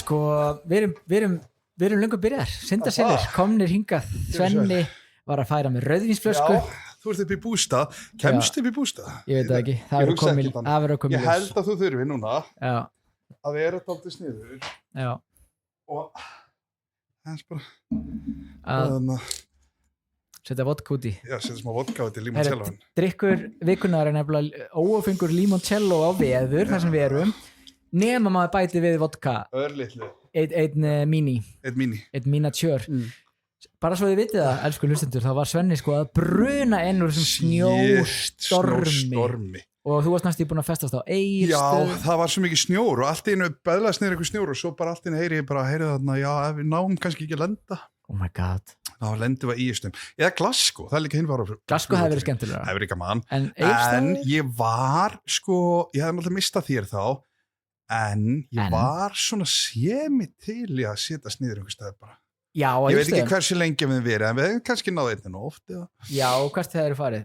Sko, við erum löngu byrjar, syndaselir, komnir hingað, Svenni var að færa með rauðvínsflösku. Já, þú ert upp í bústað, kemst upp í bústað? Ég veit það ekki, það verður komið Ég held að þú þurfi núna Já. Að vera dálítið sniður. Já. Og þess bara að setja vodka út í. Já, setja smá vodka út í limoncello. Drykkur vikunar er nefnilega óáfengur limoncello á veður, þar sem við erum. Nema maður bæti við vodka Örlitlu einn mini einn miniatjör bara svo þið vitið það, elsku hlustendur, þá var Svenni sko að bruna inn úr þessum snjóstormi og þú varst næstum búin að festast á Egilsstöðum. Já, það var svo mikið snjór og allt í einu beðlaðist niður eitthvað snjór og svo bara allt í einu heyri þarna, já, ef við náum kannski ekki að lenda. Oh my god. Þá lendum við í Egilsstöðum. Eða Glasgow, það er líka hinfara. Glasgow hefði verið skemmtilega. Það hefði verið gaman. En ég var sko, ég hefði náttúrulega mistað þér þá. En ég var svona semi til í að setjast niður einhver stað bara. Já, ég veit ekki hversu lengi við verið, en við hefum kannski náðu einnig oft. Eða. Já, hvert þeir eru farið?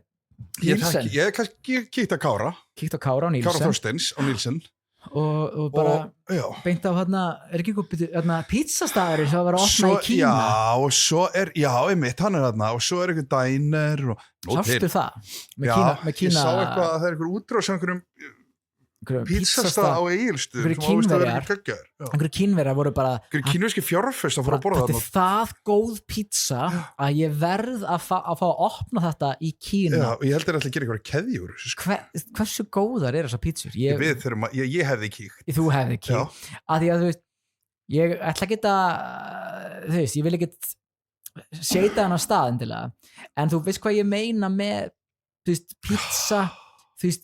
Níelsen? Ég hef kannski kíkt á Kára. Kíkt á Kára á Níelsen. Kára Þorsteins á Níelsen. Og bara beint á er ekki eitthvað pizzastaður sem var að opna í Kína. Já, og svo einmitt, hann þarna, og svo eitthvað diner. Sástu það? Með Kína. Ég sá eitthvað að það eitthvað útrás einhverjum pizzastað á Egilsstöðum einhverju kínverjar voru bara einhverju kínverski fjárfest að fara að borða þetta það góð pizza að ég verð að fá að opna þetta í Kína. Já, og ég held að það gera eitthvað keðjur hversu góðar eru þessar pizzur? Ég hefði kíkt. Þú hefði kíkt að því að þú veist ég ætla ekki að þú veist, ég vil ekki setja hann á stað endilega en þú veist hvað ég meina með þú veist, pizza þú veist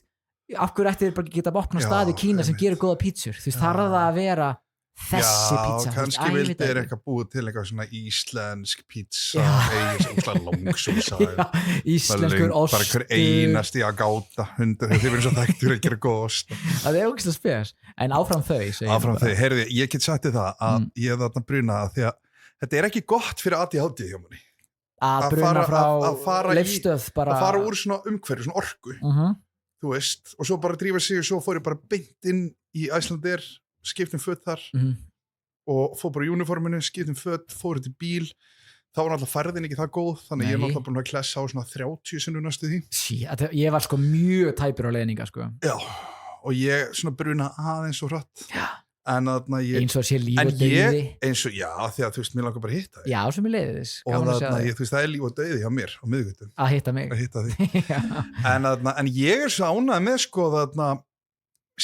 af hverju ætti þér bara geta opna stað í Kína sem gerir góða pítsur, þú veist, þarf það að vera þessi pizza. Já, kannski vildi þér eitthvað búið til eitthvað svona íslensk pizza, eitthvað langsúsa íslenskur ost bara hver einasti að gáta hundur, þið verður svo þekktur að gera góð ost. Það er ógeðslega spes, en áfram þau heyrðu, ég get sagt þið það að ég hef þarna brunað því að þetta er ekki gott fyrir ADHD hjá manni að bruna frá leifstöð bara að fara úr svona umhverju, svona orku þú veist, og svo bara drífa sig og svo fór ég bara beint inn í Icelandair skiptum föt þar og fór bara í uniforminu, skiptum föt fór til bíl, þá var náttúrulega færðin ekki það góð, þannig ég er náttúrulega búin að klessa á svona 30 sinnum næstu því. Ég var sko mjög tæpur á leiðninga sko. Já, og ég svona bruna aðeins og hratt. Já. En þarna eins og sé líf og döiði já, því að þú veist, mér langar bara að hitta þig já, sem ég leiðis og þarna, þú veist, það er líf og döiði hjá mér á miðvikutum að hitta mig þig en ég er svo ánægð með sko þarna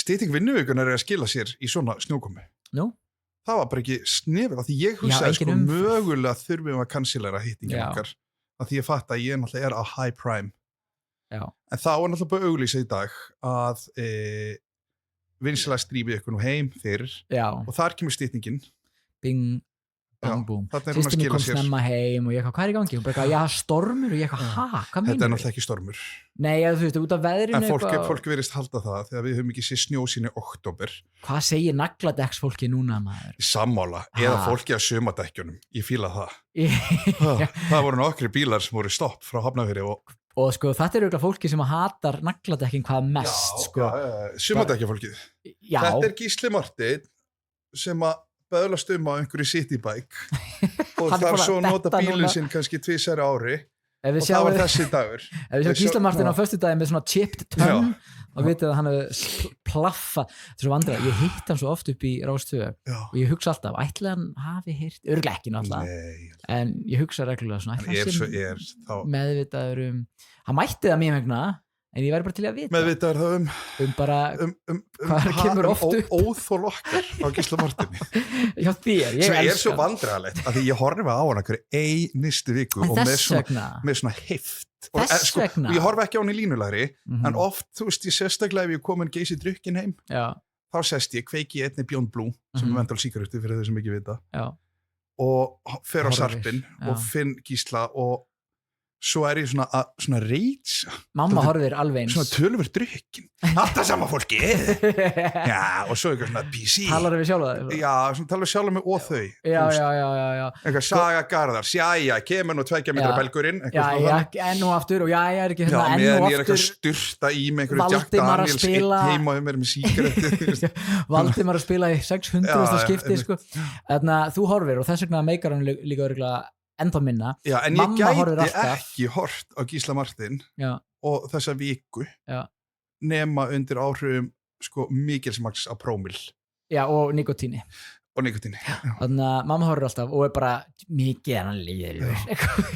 stytting vinnuvíkunar er að skila sér í svona snjókomi það var bara ekki snefið því ég hugsaði sko mögulega þurfum að kansilera hittingin okkar að því ég fatt að ég náttúrulega er á high prime en þá er náttúrulega bara auglýsa í dag að vinsilega strífið ykkur nú heim fyrir og þar kemur stytningin bing, bang, boom sýstir mér kom snemma heim og ég hvað er í gangi? Hún bara, já, stormur og ég hvað, hvað mínur? Þetta er náttúrulega ekki stormur Nei, þú veist, út af veðrinu en fólk verist halda það þegar við höfum ekki séð snjósín í október Hvað segir nagladekks fólki núna, maður? Sammála, eða fólki að sumadekkjunum ég fíla það Það voru nokkri bílar sem voru stopp frá Hafnarfirði og sko þetta eru eitthvað fólki sem hatar nagladekkin hvað mest sko. Sumadekkjafólkið þetta Gísli Marteinn sem að böðlast á einhverju citybike og þarf svo að nota bílinn sinn kannski 2 ári og það var þessi dagur ef við sjáum Gísla Marteinn á föstudaginn með svona chipped tönn og vitið að hann hefði plaffa þessu vandræði, ég hitt hann svo oft upp í Rástvö og ég hugsa alltaf, ætli hann hafi heyrt, örugglega ekki náttúrulega en ég hugsa reglulega svona, ætli hann sem meðvitaður hann mætti það mér vegna en ég væri bara til að vita meðvitaður það bara hvað kemur oft upp óþol okkar á Gísla Marteini hjá þér, ég elska svo vandræðalegt að því ég horfi á hann hverju einustu viku og með svona heift og ég horfi ekki á hann í línulagri en oft, þú veist, ég sérstaklega ef ég komin geysi drukkin heim þá sest ég, kveiki ég einni Beyond Blue sem er mental sígarettu fyrir þau sem ekki vita og fer á sarpinn og finn Gísla og svo ég svona reitsa. Mamma horfir alveg eins. Svona töluvert drukkin. Alltaf sama fólki. Já, og svo eitthvað svona PC. Talar við sjálfa þig? Já, svona talar við sjálfa mig og þau. Já. Eitthvað Saga Garðars, jæja, kemur nú 2 metra belgurinn. Já, enn og aftur, og ég er ekki hérna enn og aftur. Já, meðan ég er eitthvað styrta í með einhverju Jack Daniels heima og mér með sígarettu. Valdimar að spila í 600. skipti, sko. Þannig að þú horfir og þess vegna meikar hann líka örugglega ennþá minna. Já, en ég gæti ekki hort á Gísla Martin og þessa viku nema undir áhrifum sko mikilsmagns á prómil. Já, og nikotíni. Þannig að mamma horfir alltaf og er bara mikið en hann líður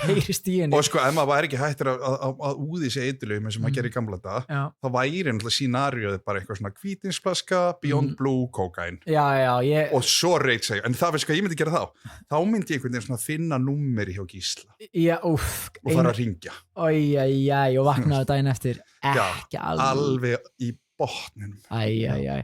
heyrist í henni. Og sko, ef maður væri ekki hættur að úði sig eiturlöfum eins og maður gerir í gamla dag, þá væri náttúrulega scenarióið bara eitthvað svona hvítinsflaska, Beyond Blue, kókain. Já, og svo reit segja, en það veist hvað ég myndi gera þá myndi ég einhvern veginn svona finna númeri hjá Gísla. Já, og fara að ringja. Og vaknaði daginn eftir ekki alveg í botninum.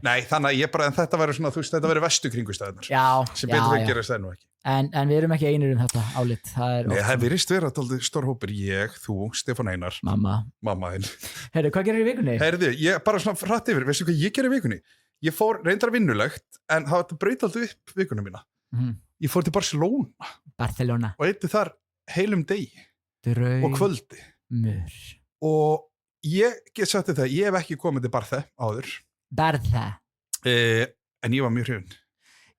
Nei, þannig að ég bara, en þetta verður svona, þú veist, þetta verður vestu kringustæðunar. Sem betur við gerast það nú ekki. En við erum ekki einir þetta álit. Nei, það virðist vera alltaf stór hópur, ég, þú, Stefán Einar. Mamma þinn. Heyrðu, hvað gerir í vikunni? Heyrðu, ég bara svona hratt yfir, veistu hvað ég gerir í vikunni? Ég fór reyndar vinnulegt, en það braut alltaf upp vikunum mína. Ég fór til Barcelona. Og eitti þar heilum degi. Og kvöldi. Og ég get sagt þetta, ég hef ekki komið til Barþe áður. En ég var mjög hrifinn.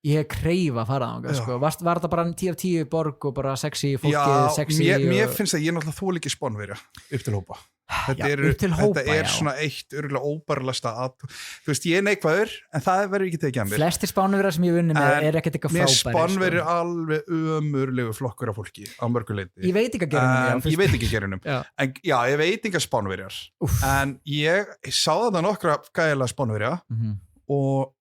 Ég kreifa að fara á sko. Var þetta bara 10 af 10 borg og bara sexy fólkið, sexy? Já, mér finnst að ég náttúrulega þól ekki Spánverja upp til hópa. Þetta er svona eitt örgulega óbærlasta þú veist, ég er neikvæður en það verður ekki tekið að mér. Flestir Spánverjar sem ég vunni með er ekkert eitthvað frábæri. Mér Spánverjar alveg ömurlegu flokkur af fólki á mörguleiti. Ég veit ekki að gerunum. En já, ég veit ekki að Spánverjar. En ég sá þetta nokkra gæla Spánverja og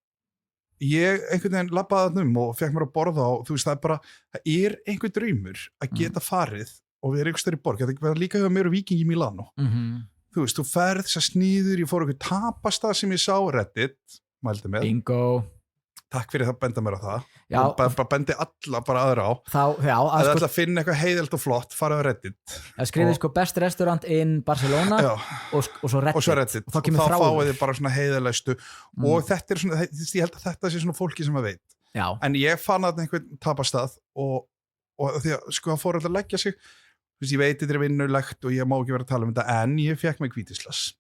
ég einhvern veginn labbaði þarna og fekk mér að borða og þú veist, það er einhver draumur að geta farið og við erum einhver stærri borg, þetta var líka hjá mér og Víking í Milano. Þú veist, þú ferð þess að sníður, ég fór okkur tapastað sem ég sá, Reddit, mældi með. Bingo. Takk fyrir það að benda mér á það. Já. Bara bendi alla bara aðra á. Það er alltaf að finna eitthvað heiðelt og flott, fara á Reddit. Það skrifir sko best restaurant in Barcelona og svo Reddit. Og þá fáið þið bara svona heiðalæstu og þetta er svona, ég held að þetta sé svona fólki sem að veit. Já. En ég fann að einhvern tapastað og því að sko það fór alltaf að leggja sig. Ég veit þetta er vinnulegt og ég má ekki vera að tala þetta en ég fekk mig hvítislas.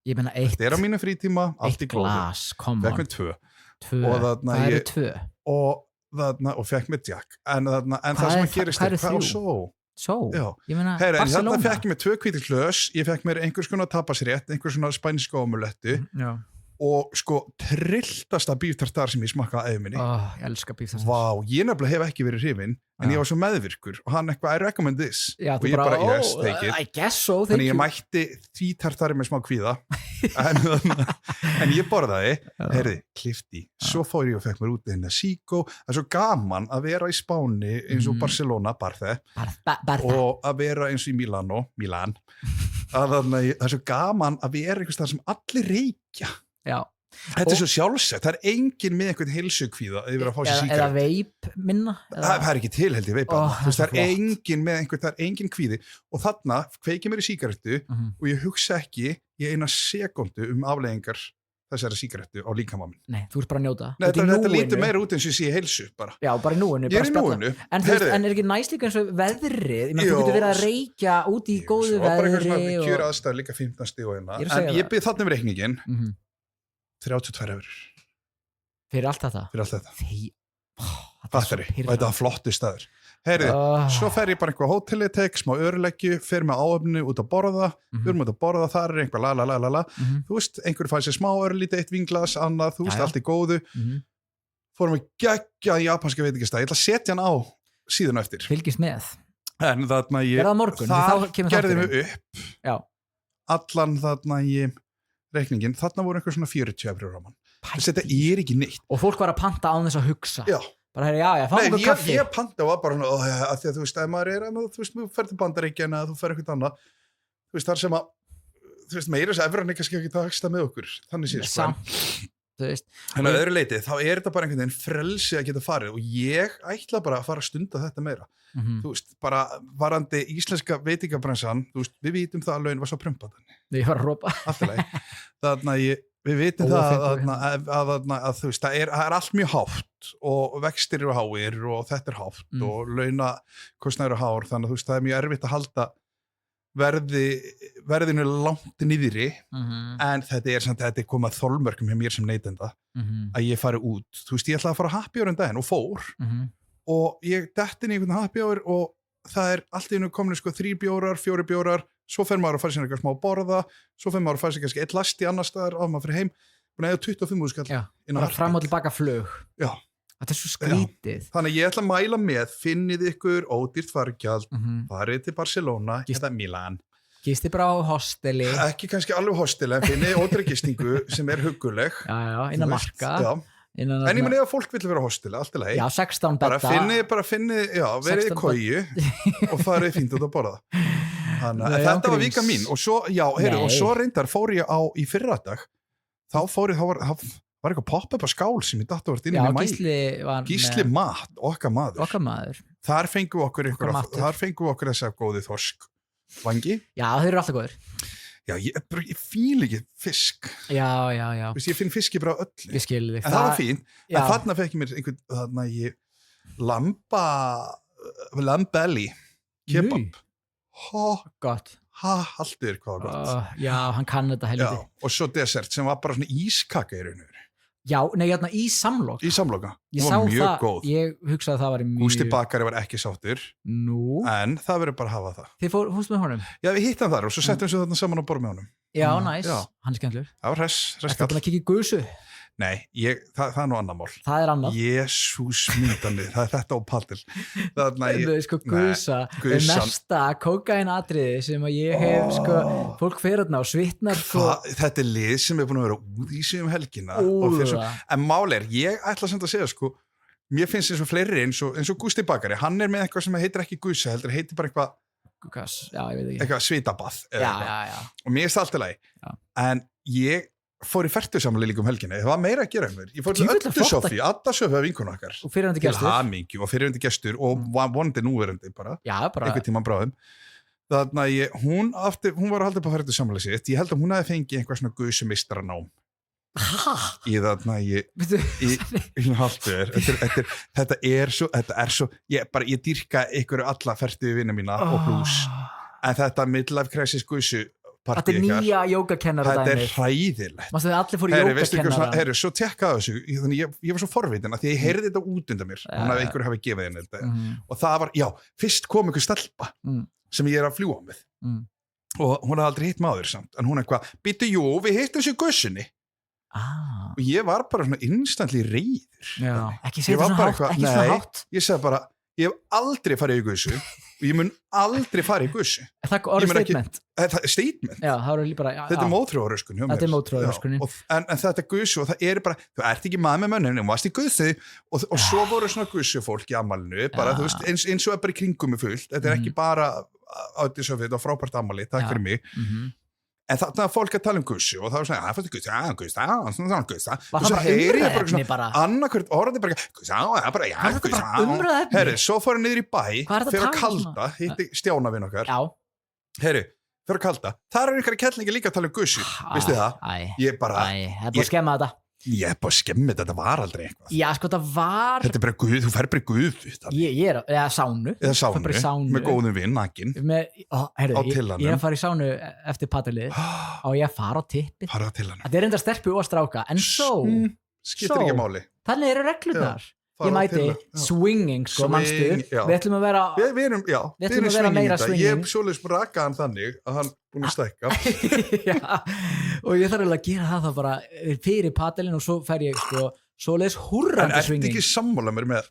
Ég meina eitt. Þetta er á mínu frítíma, allt í glóði. Fekk mig 2. Það eru 2. Og fekk mig Jack. En það sem að gerist hvað er 3? Svo? Ég meina Barcelona. En þetta fekk mig 2 hvítislas, ég fekk mér einhvers konar tapasrétt, einhvers konar spænska omulettu. Já. Og sko trilltasta bíftartar sem ég smakkaði æðminni. Ég elska bíftartar. Vá, ég nefnilega hef ekki verið hrifinn en ég var svo meðvirkur og hann eitthvað I recommend this og ég bara yes, take it. I guess so, thank you. Þannig ég mætti 3 tartari með smá kvíða en ég borðaði, heyrði, klifti svo fór ég og fekk mér út í Síkó. Það er svo gaman að vera í Spáni eins og Barcelona, Barþe og að vera eins og í Milan það er svo gaman að vera einhvers þar sem allir reykja. Já. Þetta er svo sjálfsagt, það er enginn með einhvern heilsugkvíða að vera að fá sér sígarettu. Eða veip minna? Það er ekki til held ég veipa. Það er enginn með einhvern, það er enginn kvíði og þarna kveiki mér í sígarettu og ég hugsa ekki í eina sekundu afleiðingar þessari sígarettu á líkama minn. Nei, þú ert bara að njóta. Nei, þetta lítur meira út eins og ég sé heilsu bara. Já, bara í núinu. Ég er í núinu. En er ekki næst líka eins og veðrið? Þú getur verið að reykja út í góðu veðri. Kjör aðstæður líka 15 stig og einna. En ég byrði þarna með reikningin 32 eurur. Fyrir allt þetta? Fyrir allt þetta. Batteri. Og þetta var flottu staður. Heyrðu, svo fer ég bara einhver hóteli, tek smá öruleggju, fer með áöfnu út að borða, við erum út að borða, þar er einhver la. Þú veist, einhver fæði sér smá örlítið, 1 vínglas, annað, þú veist, allt í góðu. Fórum við geggjað japanska veitingastað. Ég ætla að setja hann á síðan eftir. Fylgist með. En þarna það gerði mig upp. Já. Allan þarna reikningin, þarna voru einhver svona 40 eurur á mann. Þetta er ekki neitt. Og fólk var að panta á þess að hugsa. Já. Bara ég panta og var bara að því að þú veist, ef maður þú veist, þú fer til Bandaríkjana eða þú fer eitthvað annað, þú veist, þar sem að þú veist, meira þess að efran er kannski ekki taksta með okkur, þannig séð, sko. En að öðru leiti, þá þetta bara einhvern veginn frelsi að geta farið og ég ætla bara að fara að stunda þetta meira. Þú veist, bara varandi íslenska veitingabransan, þú veist, við vitum það að laun var svo prumpaðan. Ég var að rópa. Þannig að við vitum það að þú veist, það allt mjög hátt og vextir eru háir og þetta hátt og launakostnaður eru hár, þannig að þú veist, það mjög erfitt að halda verðinu langt niðri en þetta komað þolmörkum hjá mér sem neytenda að ég fari út, þú veist, ég ætlaði að fara að happy hour en daginn og fór og ég detti inn í einhvern happy hour og það allt í einu komin 3 bjórar, 4 bjórar svo fer maður að fara sér eitthvað smá að borða svo fer maður að fara sér kannski 1 lasti annar staðar og maður fyrir heim, búin að 25.000 skall bara fram og tilbaka flug þetta svo skrítið þannig ég ætla að mæla með, finnið ykkur ódýrt fargjald, farið til Barcelona eða Milan gisti bara á hosteli ekki kannski alveg hosteli, en finnið ódýrgistingu sem hugguleg innan marka en ég meni að fólk vil vera hosteli, allt í lagi 16 betta bara finnið, verið í koju og farið fínt út að borða þannig að þetta var vika mín og svo, og svo reyndar fór ég í fyrradag þá var eitthvað pop-up á skál sem ég datt að vera inn í Gísli Mat, okkar maður þar fengum við okkur þess að góði þorsk vangi þeir eru alltaf góður ég fíl ekki fisk ég finn fiski bara öllu en það var fín en þarna fekk ég mér einhvern lambelli kebab gott haldur hvað gott hann kann þetta helviti og svo dessert sem var bara svona ískaka í rauninu í samlok ég sá það, góð. Ég hugsaði að það var mjög Gústi bakari var ekki sáttur en það verður bara að hafa það Þið fórstu með honum? Já, við hittum þar og svo settum við þarna saman á borð með honum Næs, hann skemmtlur Það var hress Þetta búin að kikið gusu? Nei, það nú annar mál Það annað Jésús myndandi, það þetta á paddil Gusa mesta kókainatriði sem að ég hef fólk fer þarna og svitnar Þetta lið sem búin að vera út í sig helgina en mál ég ætla samt að segja mér finnst eins og fleiri eins og Gústi bakari hann með eitthvað sem heitir ekki gusa heldur heitir bara eitthvað svitabað og mér er það alltaf lagi en ég fór í fertusamli líka helgina, það var meira að gera mér ég fór til Öttu-Sofí, Adda-Sofí af vinkonu okkar og fyrirhundi gestur og vonandi núverandi bara einhvern tíma bráðum þannig að hún var að halda upp á fertusamli sitt ég held að hún hefði fengið einhvað svona gusumistaranám í þarna þetta er svo ég dýrka ykkur alla fertuðu vinna mína og plús en þetta midlife crisis gusu Þetta er nýja jógakennara dæmi. Þetta er hræðilegt. Mástu þið allir fór í jógakennara. Svo tekkaðu þessu, þannig ég var svo forvitin að því ég heyrði þetta út undan mér, þannig að einhverju hafi gefið henni þetta. Og það var, fyrst kom einhver stelpa sem ég að fljúa með. Og hún hafði aldrei hitt maður samt, en hún eitthvað, býttu, við hittum þessu gussunni. Og ég var bara svona instantly reiður. Ekki segja svona hátt. Ég sagði bara, ég hef aldrei farið í gussu og ég mun aldrei farið í gussu. Er það orðið statement? Statement? Já, það er bara... Þetta er mótþróaröskun hjá mér. Þetta er mótþróaröskun. En þetta gussu og það er bara, þú ert ekki maður með mönnum, þú varst í gussu og svo voru svona gussufólk í ammælinu, bara þú veist, eins og er bara í kringum með fullt. Þetta er ekki bara Öttu-Sofí, þetta var frábært ammæli, takk fyrir mig. En þarna fólk að tala gussu og það var svona, það fannst gussa og svo heyri ég bara svona annarkvært orði bara gussa herri, svo fór ég niður í bæ fyrir að kalda, hitti Stjána vinn okkar herri, fyrir að kalda þar er einhverja kettlingi líka að tala gussu veistu það? Ég bara það er bara að skemma þetta Ég er bara skemmið, þetta var aldrei eitthvað Já, það var Þetta er bara guð, þú fer bara í guð eða sánu með góðum vinn, nakin Ég er að fara í sánu eftir patalið og ég fara á tippið Þetta er enda stelpu og stráka en skiptir ekki máli Þannig eru reglurnar Ég mæti swinging, mannstu Við ætlum að vera Við erum meira swinging Ég er svolítið sprakaðan þannig að hann búin að stækka og ég þarf að gera það bara fyrir padelin og svo fer ég svoleiðis húrrandi swinging En ertu ekki sammála mér með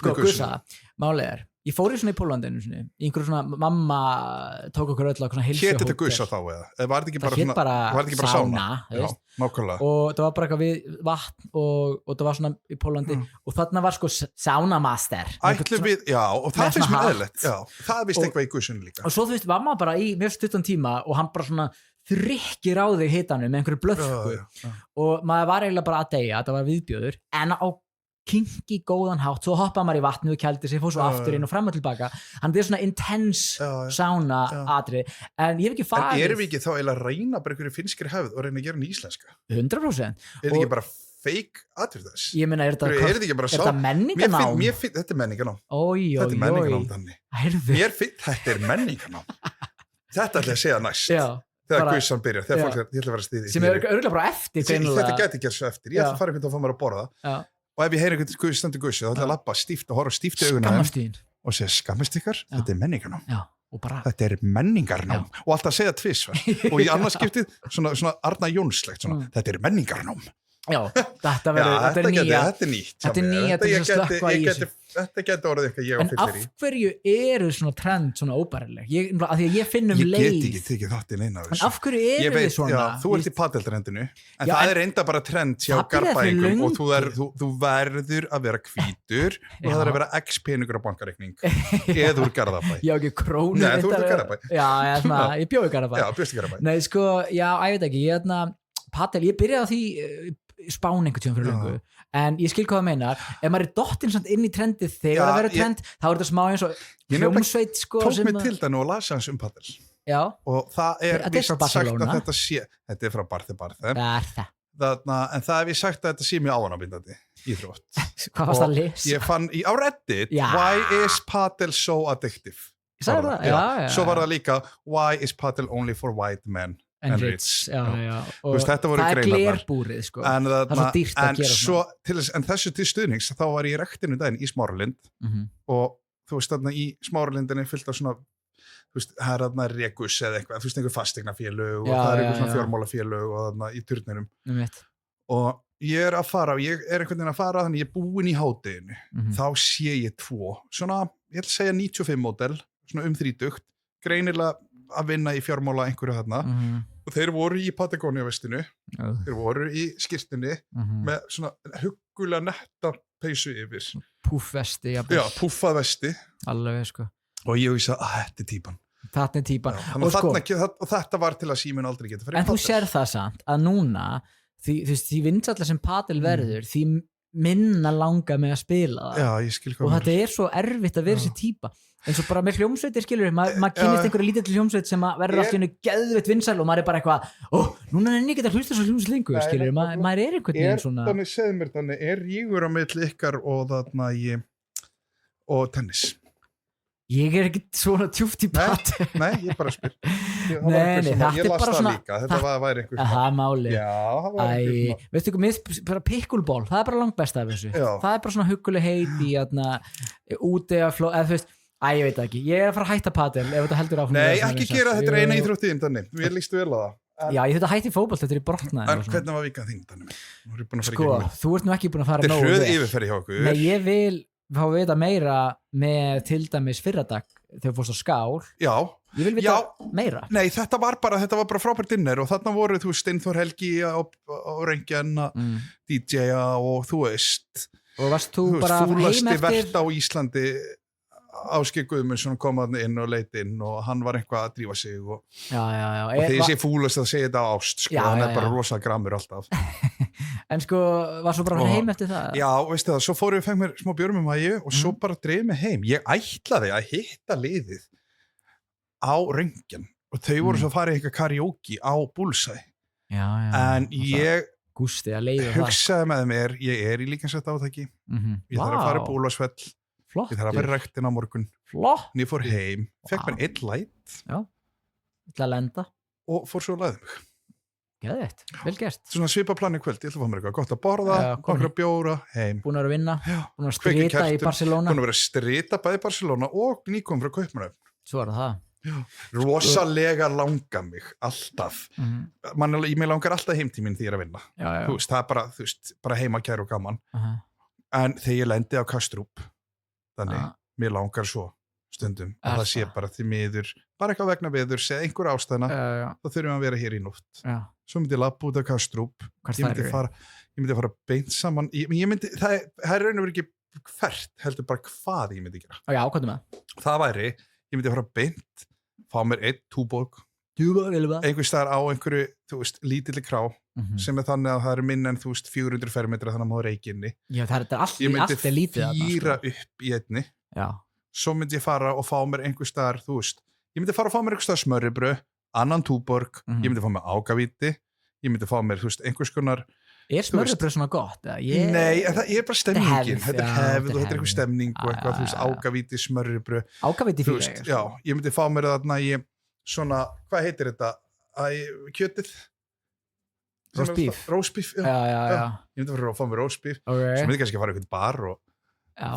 Gussa, málið er Ég fór í svona í Pólandinu í einhverju svona mamma tók okkur öll á svona heilsuhótel Hét þetta gussa þá eða? Var þetta ekki bara sána? Já, nákvæmlega Og það var bara eitthvað við vatn og það var svona í Pólandi og þarna var saunamaster Ætlum við, já, og það finnst mér eðlilegt Já, það vist eitthvað í gussunni líka Og svo þú veist, var maður bara í mjög stuttan tíma og hann bara svona þrykkir á þig hitanum með einhverju blöðku og maður var eiginlega bara að deyja, þetta var viðbjóður en á kinki góðan hátt, svo hoppaði maður í vatni og kældi sig, fór svo aftur inn og fram og tilbaka hann er svona intense sauna atrið, en ég hef ekki farið En erum við ekki þá eiginlega að reyna bara einhverju finnskri hefð og reyna að gera hann íslenska? 100%. Er þetta ekki bara fake atrið þess? Ég meina, er þetta menninganám? Þetta er menninganám. Þetta er menninganám þannig. Þetta er menninganám. Þetta ætla ég að segja næst. Þegar guðsan byrjar, þegar fólk ég ætla að vera stiðið. Sem er örgulega bara eftir. Þetta geti ekki svo eftir. Ég ætla að fara einhvern og fá mér að borða. Og ef ég heyri einhvern stendur guðsi, þá ætla ég að labba stíft og horfa stíft í auguna og segja skammast ykkar, þetta er menningarnám. Þetta er menningarnám og alltaf segja tvisvar og í annars skiptið svona Arna Jónslegt þetta er menningarnám. Þetta er nýtt. Þetta er nýja til að slökkva í þessu. Þetta getur orðið eitthvað ég á fyllir í. En af hverju eru svona trend svona óbærileg? Af því að ég finn leið. Ég get ekki tekið þátt í neina þessu. En af hverju eru þið svona? Já, þú ert í padeltrendinu, en það er enda bara trend hjá Garðbæingum og þú verður að vera hvítur og það er að vera x peningur á bankareikning eða úr Garðabæ. Já, ekki krónur. Nei, þú ert úr Garðabæ. Já, ég bjó í Garðabæ. Já, bjóst í Garðabæ. Nei, sko, já, ég veit ekki, ég byrjaði á því Spán einhvern tíma fyrir löngu en ég skil hvað það meinar ef maður er dottinn samt inn í trendið þegar það verður trend þá er þetta smá eins og hljómsveit sko, tók mig til það nú og lasa hans padel og það er vist sagt að þetta sé þetta er frá Barði en það er við sagt að þetta sé mjög ávanabindandi íþrótt hvað varst það að lesa? Ég fann á Reddit why is padel so addictive svo var það líka why is padel only for white men and rich og þetta voru það er glerbúrið sko. það er svo dýrt að gera en þessu til stuðnings þá var ég í rektinu daginn í Smáralind og þú veist þarna í Smáralindinni fyllt á svona þú veist það er þarna Regus eða eitthvað þú veist einhver fasteignafélög og það er einhver svona fjármálafélög og þarna í turninum og ég er að fara og ég er einhvern veginn að fara þannig ég er búinn í hádeginu þá sé ég tvo svona ég ætla að segja 95 módel svona 30 greinilega að vinna í fjármála einhverju þarna og þeir voru í Patagonia vestinu þeir voru í skyrtinni með svona huggulega netta peysu yfir puffvesti puffað vesti alveg sko og ég vissi að þetta er típan og þetta var til að síminn aldrei geta en þú sér það samt að núna því vinsætla sem padel verður því minna langa með að spila það og þetta er svo erfitt að vera þessi típa eins og bara með hljómsveitir skilur maður kynnist einhverju lítill hljómsveit sem verður allt í hennu geðveitt vinsæl og maður er bara eitthvað núna er ekki að hlusta svo hljómsveit lengur skilur maður er einhvern veginn svona þannig segð mér þannig er rígur á milli ykkar og þarna og tennis ég er ekki svona tjúft í padel nei, ég bara spyr ég las það líka þetta væri einhver það er máli veistu ekki, bara pickleball það er bara langt best af þessu það er bara svona hugguleg heit í úti að eða þú veist ég veit ekki, ég er að fara að hætta padel ef þetta heldur áfram nei, ekki gera þetta eina íþróttíðin þannig mér líst vel að það ég þetta hætti fótbolt, þetta er í brotnaði en hvernig var vikað þín þannig sko, þú ert nú ekki búin að fara nógu þetta er hröð yfirferð hjá okkur nei, ég vil fá að vita meira með til dæmis fyrradag þegar þú fórst á Skál ég vil vita meira nei, þetta var bara frábært dinner og þarna voru þú Steinþór Helgi á Rengjan DJ-a og þú veist og varst þú bara fúlasti vert á Íslandi Ásgeir Guðmundsson kom hann inn og leit inn og hann var eitthvað að drífa sig og þegar ég sé fúlast að segja þetta ást sko, hann er bara rosalega grammur alltaf en sko, var svo bara heim eftir það? Já, veistu það, svo fór ég og fengi mér smá björn með mæju og svo bara dreif mig heim ég ætlaði að hitta liðið á Röngjan og þau voru svo að fara í eitthvað karaoke á Bullseye en ég hugsaði með mér ég er í líkansett átaki ég þarf að fara í Búlasfell ég þarf að vera ræktin á morgun en ég fór heim, fekk mér einn læt til að lenda og fór svo að læða mig Geðveikt, vel gert svona svipa plan í kvöld, ég ætla að fá mér eitthvað gott að borða nokkra bjóra, heim búin að vera að vinna, búin að strita í Barcelona búin að vera að strita bæði í Barcelona og nýkom frá Kaupmannahöfn svo er það rosalega langa mig, alltaf ég langar alltaf heimtíminn því ég er að vinna þú veist, það er bara, bara heima kæru og gaman en þegar ég lendi á Kastrup þannig, mér langar svo stundum að það sé bara því miður bara eitthvað vegna veður, segja einhver ástæðna þá þurfum við að vera hér í nótt svo myndi ég lappa út af Kastrup ég myndi fara beint saman það er raun og verið ekki hvert heldur bara hvað ég myndi gera hvað er með? Það væri, ég myndi fara beint fá mér 1 túborg einhver staðar á einhverju, þú veist, lítilli krá sem þannig að það minn en, þú veist, 400 fermetra þannig að maður reikinni. Já, það allt ég myndi lítið fýra upp í einni. Já. Svo myndi ég fara og fá mér einhver staðar, þú veist, ég myndi fara og fá mér einhver staðar smörribrauð, annan túborg, ég myndi fá mér ágavíti, ég myndi fá mér, þú veist, einhvers konar. Smörribrauð svona gott? Nei, það er bara stemningin, þetta er hefð og þetta er einhver stemning og eitthvað, þú veist, ágavíti, smörribrauð. Ágavíti fyrir þig? Já, ég myndi fá mér þarna í svona, hvað heitir þetta? Kjötið? Rósbíf, já. Ég myndi fara að fá mér rósbíf, svo myndi kannski fara einhvern bar og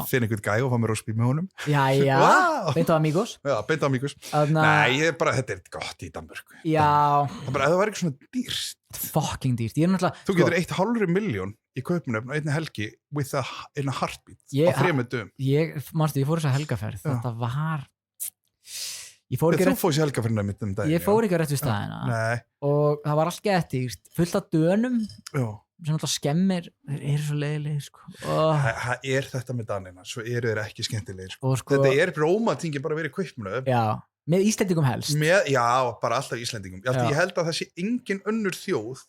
finna einhvern gæ og fá mér rósbíf með honum. Já, beint á Amigos. Já, beint á Amigos. Nei, þetta er gott í Danmörku. Já. Það var ekki svona dýrt. Fucking dýrt. Ég er náttúrulega... Þú getur 1,5 milljón í Kaupmannahöfn á einni helgi with a heartbeat á 3 dögum. Manstu, ég fór þess að helgaferð. Þetta var... Þú fóðs í helgaferðina mitt dag. Ég fór ekki rétt við staðina. Nei. Og það var allt gett dýrt. Fullt af dönum. Já. Sem alltaf skemmir, þeir eru svo leiðilegir sko. Það er þetta með Danina, svo eru þeir ekki skemmtilegir sko. Þetta er rómantingi bara að vera í Kaupmannahöfn. Já, með Íslendingum helst. Já, bara alltaf Íslendingum. Ég held að það sé engin önnur þjóð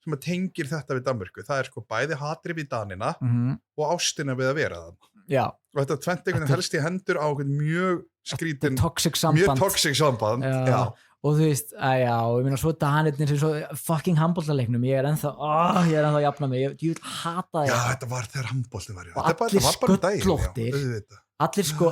sem að tengir þetta við Danmörku. Það er sko bæði hatri við Danina og ástina við að vera það. Já. Og þetta tvent einhvern helst í hendur á mjög skrítin, mjög toxic samband. Já. Og þú veist, ég meina svo Danirnir sem svo fucking handboltaleiknum, ég er ennþá að jafna mig, ég vil hata það. Já, þetta var þegar handbolti var. Og allir sköllóttir, allir sko,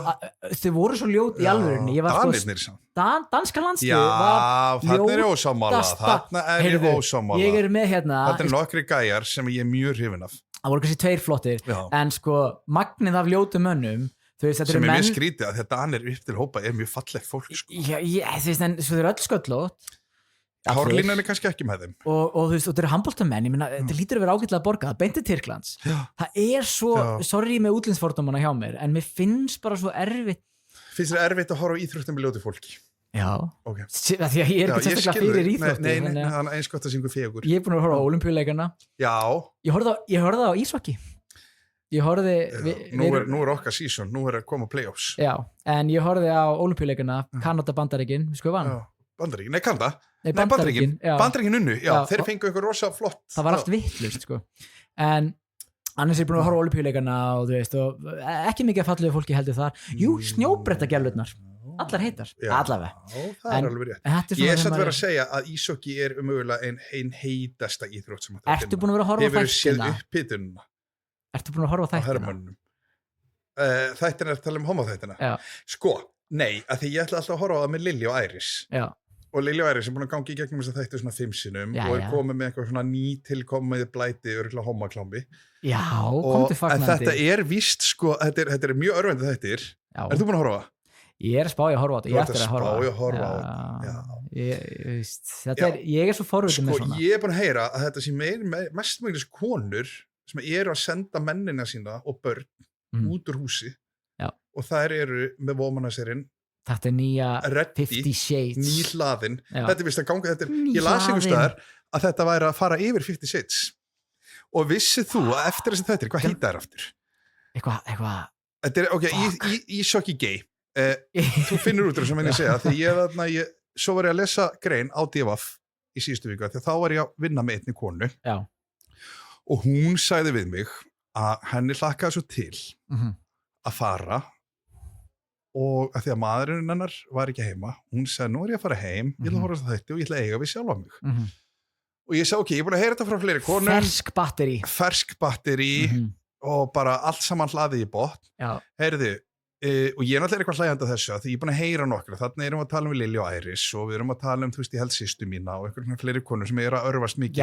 þau voru svo ljót í alvörunni. Danirnir samt. Danska landslið var þarna er ég ósámála. Ég er með hérna. Þetta er nokkri gæjar sem ég er mjög hrifinn af. Það voru kannski 2 flottir, en sko, magnið af ljótu mönnum, sem er mjög skrítið að þetta hann er upp til hópa er mjög fallegt fólk sko. Já, þú veist, en svo þau eru öll sköllótt. Hárlínan er kannski ekki með þeim. Og þú veist, og þau eru handboltamenn, ég meina, þetta lítur að vera ágætlega að borga, það beinti Tyrklands. Það er svo, sorry með útlinsfordómana hjá mér, en mér finnst bara svo erfitt. Finnst þér erfitt að horfa á íþróttum með ljótu fólki? Já, okay. Því að ég er ekki sérstaklega fyrir íþróttum. Nei, það er eins gott að syngu fegur. Ég er búin að horfa á Ólympíuleikana. Já. Ég horfði á íshokkí. Nú er okkar season, nú er að koma playoffs. Já, en ég horfði á Ólympíuleikana, Kanada, Bandaríkin, við skoðum vann. Bandaríkin, nei Kanada. Nei, Bandaríkin unnu, já, þeir fengu eitthvað rosa flott. Það var allt vittlust, sko. En annars er ég búin að horfa á Ólympíuleikana og þú veist, og ekki mikið að fallegu fólki heldur þar. Jú, snjóbrettagerlurnar. Allar heitar, allavega. Já, það er alveg rétt. Ég er satt verið að segja að íshokkí er mögulega ein heitasta íþrótt sem að Ertu búin að vera að horfa á þættina? Ertu búin að horfa á þættina? Þættina er að tala homoþættina. Sko, nei, að því ég ætla alltaf að horfa á það með Lilli og Æris. Já. Og Lilli og Æris er búin að gangi í gegnum þess að þættu svona 5 sinnum og er komið með eitthvað svona nýtilkomið blæti örgulega homaklámi. Já, komdu fagnandi. En þetta er víst, sko, þetta er mjög örvendið þættir. Ertu búin að horfa á það? Ég er að spá ég að horfa á þetta. Þú ert að spá ég að horfa á þetta. Ég er svo forvitin með svona. Sko, ég er búin að heyra að þetta sé mestmægnis konur sem eru að senda mennina sína og börn út úr húsi og þær eru með vómanaserinn. Þetta er nýja 50 Shades. Nýhlaðin. Þetta er vist að ganga, ég las einhvers staðar að þetta væri að fara yfir 50 Shades. Og vissið þú að eftir þessi þættir, hvað hýta er aftur? Eitthvað. Þetta er, ok, íshokkí gay. Þú finnur út sem ég segja, þegar svo var ég að lesa grein á DFF í síðustu viku, þegar þá var ég að vinna með einni konu. Já. Og hún sagði við mig að henni hlakkaði svo til að fara og að því að maðurinn hennar var ekki heima, hún sagði nú er ég að fara heim, ég ætla að horfa þetta og ég ætla að eiga við sjálfa mig. Og ég sagði ok, ég er búin að heyra þetta frá fleiri konum. Fersk batteri og bara allt saman hlaðið í botn. Heyrðu, og ég er náttúrulega eitthvað hlægjandi að þessu að því ég er búin að heyra nokkra, þannig erum við að tala um Lilli og Æris og við erum að tala þú veist, ég held sýstu mína og einhverjum fleiri konur sem er að örfast mikið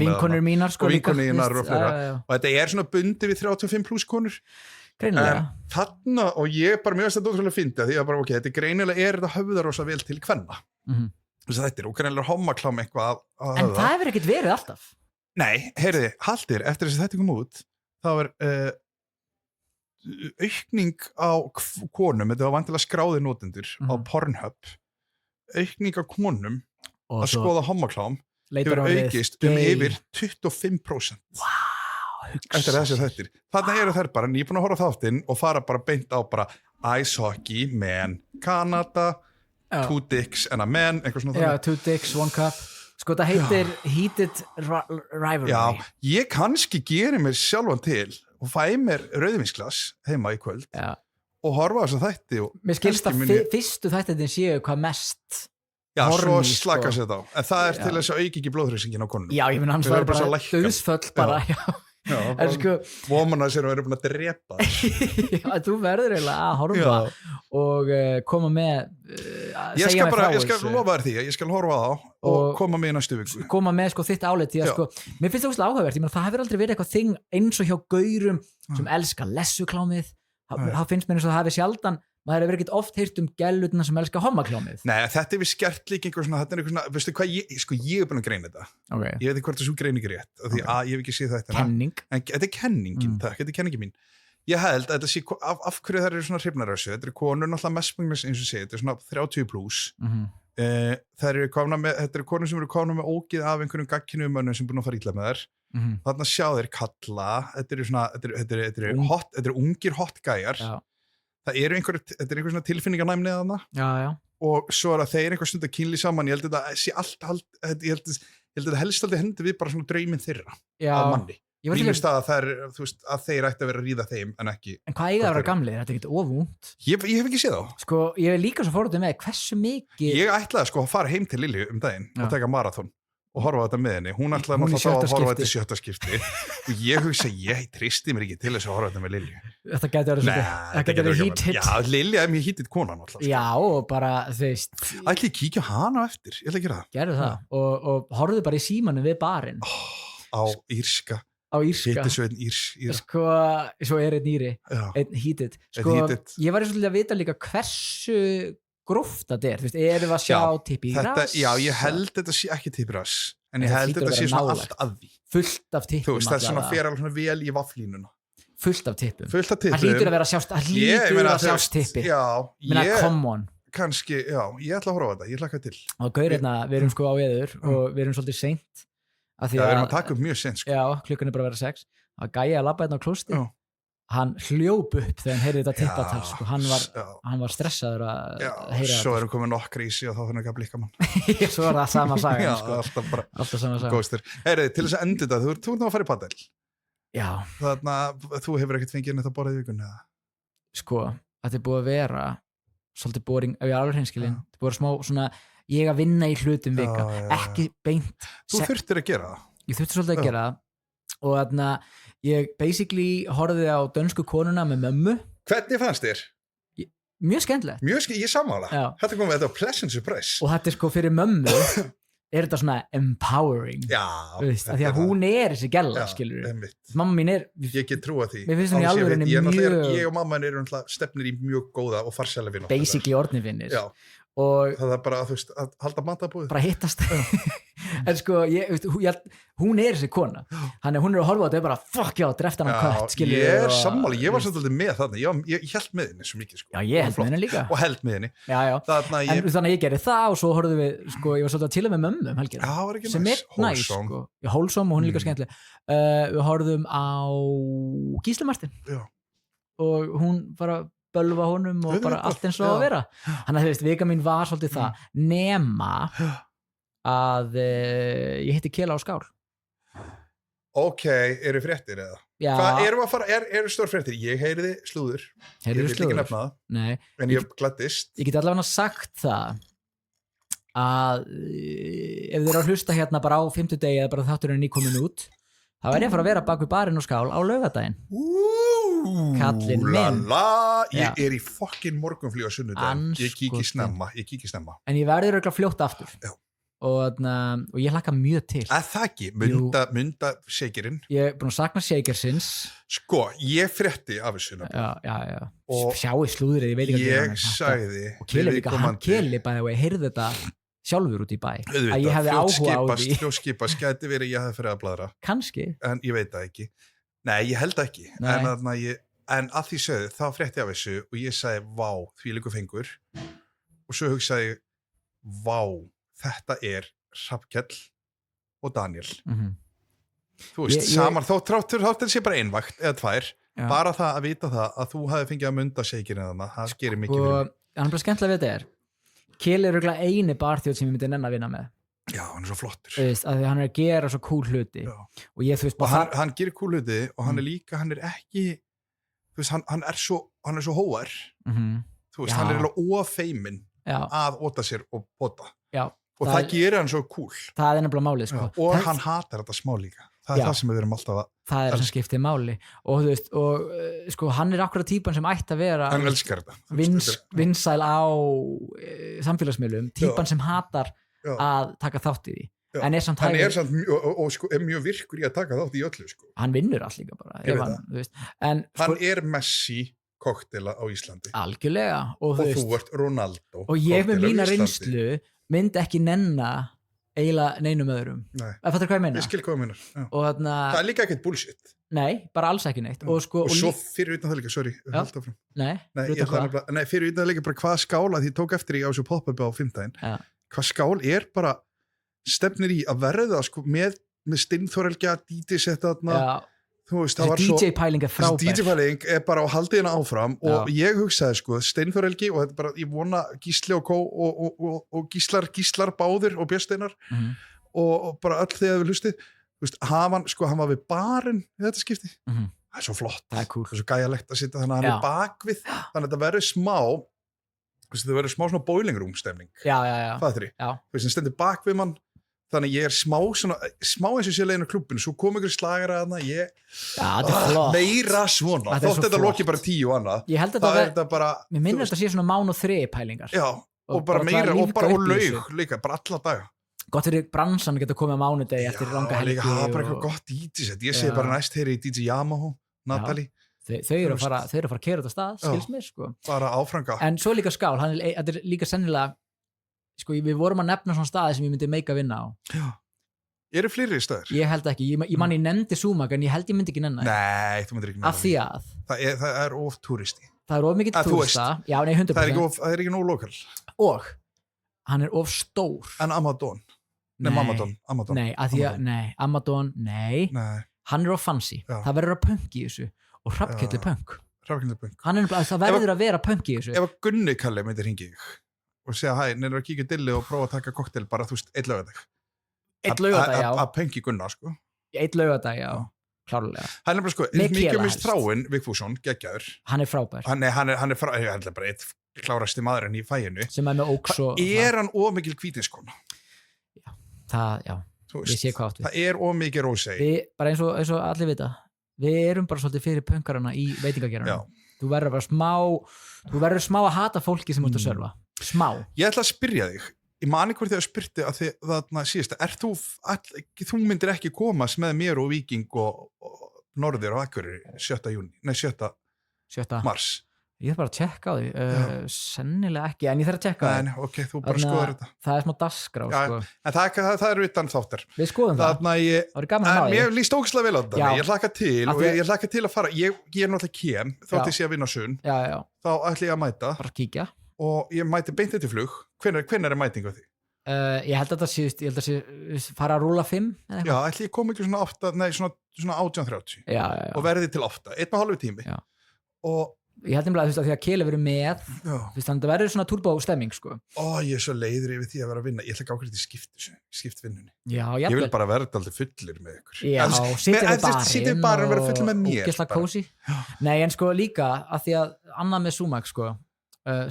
vinkonur mínar sko, og vinkonur og fleira og þetta er svona bundi við 35 pluss konur þarna og ég bara mjög stætt ótrúlega fyndi því að bara ok, þetta greinilega er þetta höfðar rosa vel til kvenna þess að þetta er greinilega homaklám eitthvað en það hefur ekkert verið alltaf nei, heyrði, haldir, eftir þess að þetta kom út þá er aukning á konum, þetta var vantilega skráði notendur á Pornhub aukning á konum að skoða homaklám hefur aukist yfir 25%. Eftir þessi þettir. Þannig eru þær bara nýbúin að horfa á þáttinn og fara bara beint á bara ice hockey, men, Kanada, 2 dicks and a man, eitthvað svona já, 2 dicks, 1 cup sko það heitir Heated Rivalry já, ég kannski gerir mér sjálfan til og fæ mér rauðvínsglas heima í kvöld og horfa á þess að þætti mér skilst að fyrstu þættin séu hvað mest já, svo slaka sér þetta á en það til þess að auki ekki blóðþrýstingin á konunum já, ég minn hans var bara döðsföll bara, já sko, vomana sér að vera búin að drepa já, þú verður eiginlega að horfa og koma með ég skal lofa þér því ég skal horfa á og koma með í næstu viku koma með sko þitt álit því að sko, mér finnst það óslega áhugavert, ég meina það hefur aldrei verið eitthvað þing eins og hjá gaurum sem elska lessuklámið, það finnst mér eins og það hefur sjaldan maður hefur ekkert oft heyrt gælutna sem elskar hommaklámið nei, þetta við skert líka einhver svona, þetta eitthvað svona, veistu hvað ég búin að greina þetta ég veit ekki hvort þessu greining er rétt af því að ég hef ekki séð þetta kenning en þetta kenningin, þetta kenningin mín ég held að þetta sé, af hverju það eru svona hrifnar þessu, þetta eru konur náttúrulega mestmengnis eins og sé, þetta er svona 30 plus þetta eru konur sem eru konur með ógið af einhverjum gagkinnum mönnum sem búin að fara illa með þær þarna sjá þeir kalla þetta eru ungir hot gæjar þetta er einhver svona tilfinninganæmni þarna og svo að þeir einhver stund að kynli saman ég held að þetta sé allt ég held að helst aldrei hendi við bara svona drauminn þeirra af manni mínum stað að þeir ætti að vera að ríða þeim en ekki en hvað eiga að vera gamlir, þetta er ekkert ofúnt ég hef ekki séð þá sko, ég hef líka svo fórhundið með hversu mikið ég ætlaði sko að fara heim til Lilju daginn og taka marathon og horfa á þetta með henni, hún ætlaði náttúrulega að horfa þetta í 7. skipti og ég hugsa, ég tristi mér ekki til þess að horfa þetta með Lilju þetta gæti verið hít já, Lilja er mjög hítið kona náttúrulega já, og bara, þú veist ætli ég kíkja hana eftir, ég ætla að gera það gerðu það, og horfðu bara í símanum við barinn á írska hittisveitn íra sko, svo er einn íri einn hítið, sko, ég var svolítið að vita líka hversu gróft þetta er, þú veist, erum við að sjá tippi í rass? Já, ég held þetta sé ekki tippi í rass, en ég held þetta sé svona allt að því. Fullt af tippum. Þú veist, það er svona fyrir alveg svona vel í vaflínuna. Fullt af tippum. Það hlýtur að vera sjást tippi. Já, come on. Kannski, já, ég ætla að horfa á þetta, ég hlakka til. Og gaurina, við erum sko á veður og við erum svolítið seint. Já, við erum að taka upp mjög seint, sko. Já, klukkan er bara að vera 6. Það gæja að labba hérna á klósti. Hann hljóp upp þegar hann heyrði þetta tippatal sko. hann var stressaður að heyra svo erum komið nokkri í sig og þá þannig að blikka mann svo er það sama saga sko. alltaf sama saga Heyriði, til þess að enda þetta, þú ert að fara í padel já þannig að þú hefur ekkert fengið neitt að borða í vikunni sko, þetta er búið að vera svolítið boring, ef ég er alveg hreinskilinn þetta er búið smá svona, ég að vinna í hlutum vika ekki beint þú þurftir að gera það ég þurfti svolítið að gera það og þarna ég basically horfði á dönsku konuna með mömmu. Hvernig fannst þér? Mjög skemmtilegt. Ég sammála. Þetta var pleasant surprise. Og þetta er sko fyrir mömmu er þetta svona empowering. Já. Veist, því að hún er þessi gælla, skilur við. Mamma mín er... Ég get trúa því. Mér finnst hún í alvörinni mjög... Ég og mamma eru stefnir í mjög góða og farsæla vinna. Basically orðnifinnir. Já. Og það er bara að halda matabúið bara hittast en sko, hún er þessi kona þannig að hún er að horfa á þetta og bara fuck já, dreft hann á kött ég er sammáli, ég var svolítið með þarna ég held með henni svo mikið sko. Já, ég held með henni líka og held með henni þannig að ég gerði það og svo horfðum við sko, ég var svolítið að chilla með mömmu helgina sem er næs sko. Wholesome og hún er líka skemmtileg við horfðum á Gísli Martin og hún bara bölva honum og bara allt eins og að vera þannig að þú veist, vika mín var svolítið það nema að ég hitti Kela á Skál ok, eru fréttir eða? Já. Hvað erum að fara, eru stór fréttir? Ég heyriði slúður ég vil ekki nefna það en ég gladdist ég get allavega sagt það að ef þið eru að hlusta hérna bara á 50 degi eða bara þátturinn nýkomin út þá er ég að fara að vera bak við barinn og Skál á laugardaginn kallinn minn ég er í fokkin morgunflý á sunnudaginn ég kíki snemma en ég verður örugglega fljótt aftur og ég hlakka mjög til það ekki, mynda shakerinn ég er búin að sakna shakersins sko, ég frétti af þessu sjáu slúðrið, ég veit ekki ég sagði og Keli líka, hann Keli bæði og ég heyrði þetta sjálfur út í bæ að ég hefði áhuga á því fljótskipast, gæti verið ég hefði fyrir að bladra kannski, en ég veit það ekki nei, ég held ekki en að því sögðu, þá frétti af þessu og ég sagði, vá, því líku fengur og svo hugsaði ég vá, þetta er Hrafnkell og Daniel þú veist, saman þáttur sé bara einvakt eða tvær, bara það að vita það að þú hafi fengið að munda shakerinn þarna, það gerir mikið fyrir mig hann er bara skemmtilega við þetta Keli eini barþjóð sem ég myndi nenn að vinna með. Já, hann svo flottur. Að hann að gera svo cool hluti. Já. Og ég, hann gerir cool hluti og hann hann ekki, hann er svo hóar. Hann er alveg ofeiminn að óta sér og pota. Já. Og það gerir hann svo cool. Það er nefnilega málið, sko. Og hann hatar þetta smá líka. Það er það sem við erum alltaf að... Það er sem skiptið máli. Og sko, hann er akkurat típan sem ætti að vera... Hann elskar þetta. Vinsæl á samfélagsmiðlum. Típan sem hatar að taka þátt í því. En er samt hann er samt og er mjög virkur í að taka þátt í öllu, sko. Hann vinnur allt líka bara. Hann er Messi koktela á Íslandi. Algjörlega. Og þú ert Ronaldo. Og ég með mína reynslu myndi ekki nenna eiginlega neinum öðrum. Nei. Fattar hvað ég meina? Ég skil hvað ég meina. Það er líka ekkert bullshit. Nei, bara alls ekki neitt. Og svo fyrir utan það líka, sorry, hald áfram. Nei, fyrir utan það líka bara hvað skála, því ég tók eftir í á þessu pop-up á 5. Hvað skál er bara stefnir í að verða sko, með Steinþórelgja, DJ-set DJ-pæling er frábær. DJ-pæling er bara á haldiðina áfram og ég hugsaði sko, Steinþórelgi og þetta bara, ég vona Gísli og Gíslar báðir og Björnsteinar og bara öll þegar við hlustið, hann var við barinn í þetta skipti. Það er svo flott, það er cool. Það er svo gæjalegt að sitja þannig að hann er bakvið, þannig að þetta verður smá svona boiling room stemning. Það er því. Þú stendur bakvið mann, þannig ég er smá eins og sé leiðin á klubbinu, svo kom ykkur slagara að meira svona, þótt þetta loki bara 10 og annað. Ég held að þetta bara... Mér minnir þetta sé svona mán og 3 pælingar. Já, og bara meira, og bara og laug líka, bara alla daga. Gott fyrir bransan að geta komið á mánudegi eftir langa helgi. Já, líka hafa bara eitthvað gott DJ-set. Ég sé bara næst heyri í DJ Yamaha, Natalie. Þau eru að fara að keyra þetta stað, skils mér, sko. Bara áfranga. En svo líka skál, þetta er líka sennilega, sko, við vorum að nefna svona staði sem ég myndi meika vinna á. Já. Eru fleiri staðir? Ég held ekki. Ég man ég nefndi Sumak, en ég held ég myndi ekki nenna. Nei, þú myndir ekki nenna. Af því að. Það er of túristi. Það er of mikill túrista. Já, nei, 100%. Það er ekki nóg lokal. Og hann er of stór. En Amadon. Amadon. Nei, Amadon, nei. Hann er of fancy. Já. Það verður að punk í þessu. Og Hrafnkell er punk. Það verður að vera punk í þessu. Ef að Gunni Kalli myndir hringi og segja hæ, nefnir að kíkja dilli og prófa að taka koktel bara, þú veist, 1 laugardag. 1 laugardag, já. Að punki Gunnar, sko. 1 laugardag, já. Klárlega. Hann er bara, sko, mikið mist Þráinn Vigfússon, geggjaður. Hann er frábær. Hann er bara eitt klárasti maðurinn í fæinu. Sem er með óks og... Er hann of mikil hvítinskona? Já. Ég sé hvað áttu. Það er of mikil rósei. Bara eins og allir vita. Við erum bara svolítið fyrir punkarana í veitingageranum. Þú verður smá að hata fólki sem út að sörfa. Smá. Ég ætla að spyrja þig. Ég mani hvort ég að spyrti að þarna síðast. Þú myndir ekki komast með mér og Víking og Norður og Akureyri 7. mars? Ég þarf bara að tjekka á því. Sennilega ekki, en ég þarf að tjekka á því. Ok, þú bara skoður þetta. Það er smá dagskrá, sko. En það er utan þáttar. Við skoðum það. Það er gaman að ná því. Mér líst ógeðslega vel á þetta. Ég hlakka til og ég hlakka til að fara. Ég er náttúrulega kem, þótt ég sé að vinna sund. Þá ætla ég að mæta. Bara kíkja. Og ég mæti beint eftir flug. Hvenær er mæting á því? Ég held að það sé fara að rúla 5. Já, ætla ég kom ekki svona 18:30. Og verði til 8. 1,5 tími. Og ég held nefnilega að því að Keli verið með þannig að það verður svona turbo-stemming, sko. Ég er svo leiður yfir því að vera að vinna. Ég ætla ekki ákveðið til skiptvinnunni. Ég vil bara verða alltaf fullir með ykkur. Sitja við barinn og vera fullir með mér. Ógeðslega kósí. Nei, en sko líka að því að annað með Sumak, sko,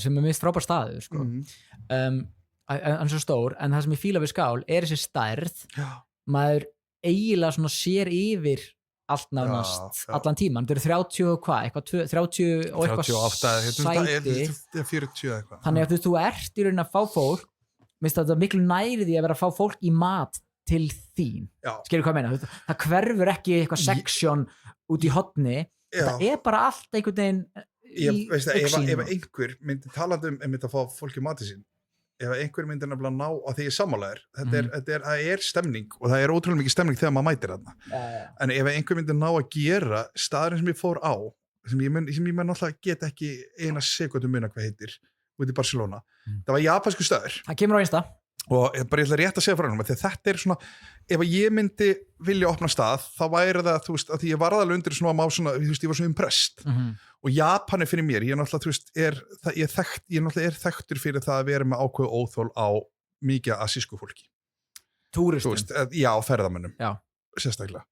sem er mist frábær staður, sko, hann er svo stór, en það sem ég fíla við skál er þessi stærð. Maður eiginlega svona sér yfir allt nánast, allan tíman. Það eru 30 og hvað, 30 og eitthvað 38, sæti 40 eitthvað. Þannig að þú ert í raunin að fá fólk, minnst að það er miklu nærið í að vera að fá fólk í mat til þín. Skilur hvað ég meina? Það hverfur ekki eitthvað section út í hotni. Það er bara allt einhvern veginn í auksínu. Ef einhver myndi talandi að fá fólk í mati sín, ef einhver myndi nefnilega ná að því ég sammálaður, það er stemning og það er ótrúlega mikið stemning þegar maður mætir þarna. En ef einhver myndi ná að gera staðurinn sem ég fór á, sem ég náttúrulega get ekki eina sekúndu muna hvað heitir, út í Barcelona, það var japansku staður. Það kemur á Insta. og ég ætla rétt að segja frá hennum, þegar þetta svona, ef ég myndi vilja opna stað, þá væri það, þú veist, að ég var alveg undir svona svona, þú veist, ég var svona impressed og Japan fyrir mér, ég náttúrulega, þú veist, ég náttúrulega þekktur fyrir það að vera með ákveðu óþol á mikið asísku fólki. Túristum? Þú veist, já, ferðamönnum. Já. Sérstaklega.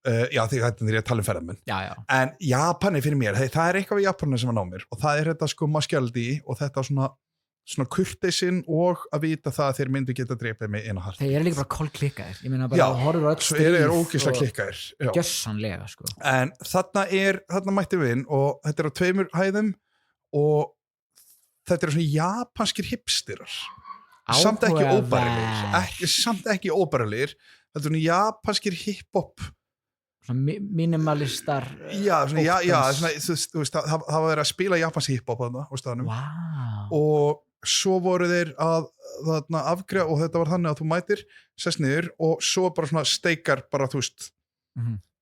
Já, þetta er ég að tala ferðamenn. Já. En Japan fyrir mér, það eitthvað við Japanar sem ná mér og það þetta sko maskjaldi og þetta svona kurteisinn og að vita það að þeir myndu geta drepið mig inn á hart. Þeir líka bara kolklikkaðir. Ég meina bara að horfur öll stríð. Já, þeir ógeðslega klikkaðir. Gjössanlega, sko. En þarna mætti við inn og þetta á 2 hæðum og þetta svona japanskir hipsterar. Samt ekki óbærilegir. Þetta svona japanskir hip-hop. Svona minimalistar. Já, þú veist, það var verið að spila japansk hip-hop á staðnum. Wow. Og svo voru þeir að afgreiða og þetta var þannig að þú mætir sest niður og svo bara svona steikar bara, þú veist,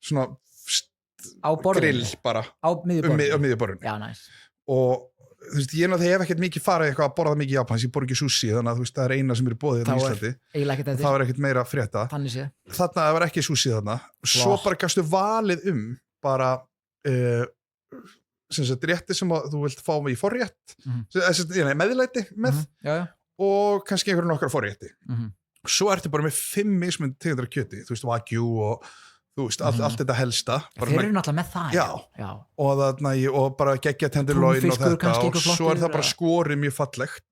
svona grill bara á miðjuborðinu. Já, næs. Og þú veist, ég hef ekkert mikið farið eitthvað að borða mikið japans, ég borð ekki sushi, þannig að þú veist, það eina sem boðið hérna í Íslandi. Það var ekkert meira frétta. Þarna það var ekki sushi þarna. Svo bara gastu valið bara rétti sem að þú vilt fá í forrétt, meðlæti með og kannski einhverjum nokkar forrétti. Svo ertu bara með 5 mismunandi tegundar af kjöti, þú veist, wagyu og þú veist, allt þetta helsta. Þeir eru náttúrulega með það. Já. Og bara geggja tenderloin og þetta og svo það bara skorið mjög fallegt.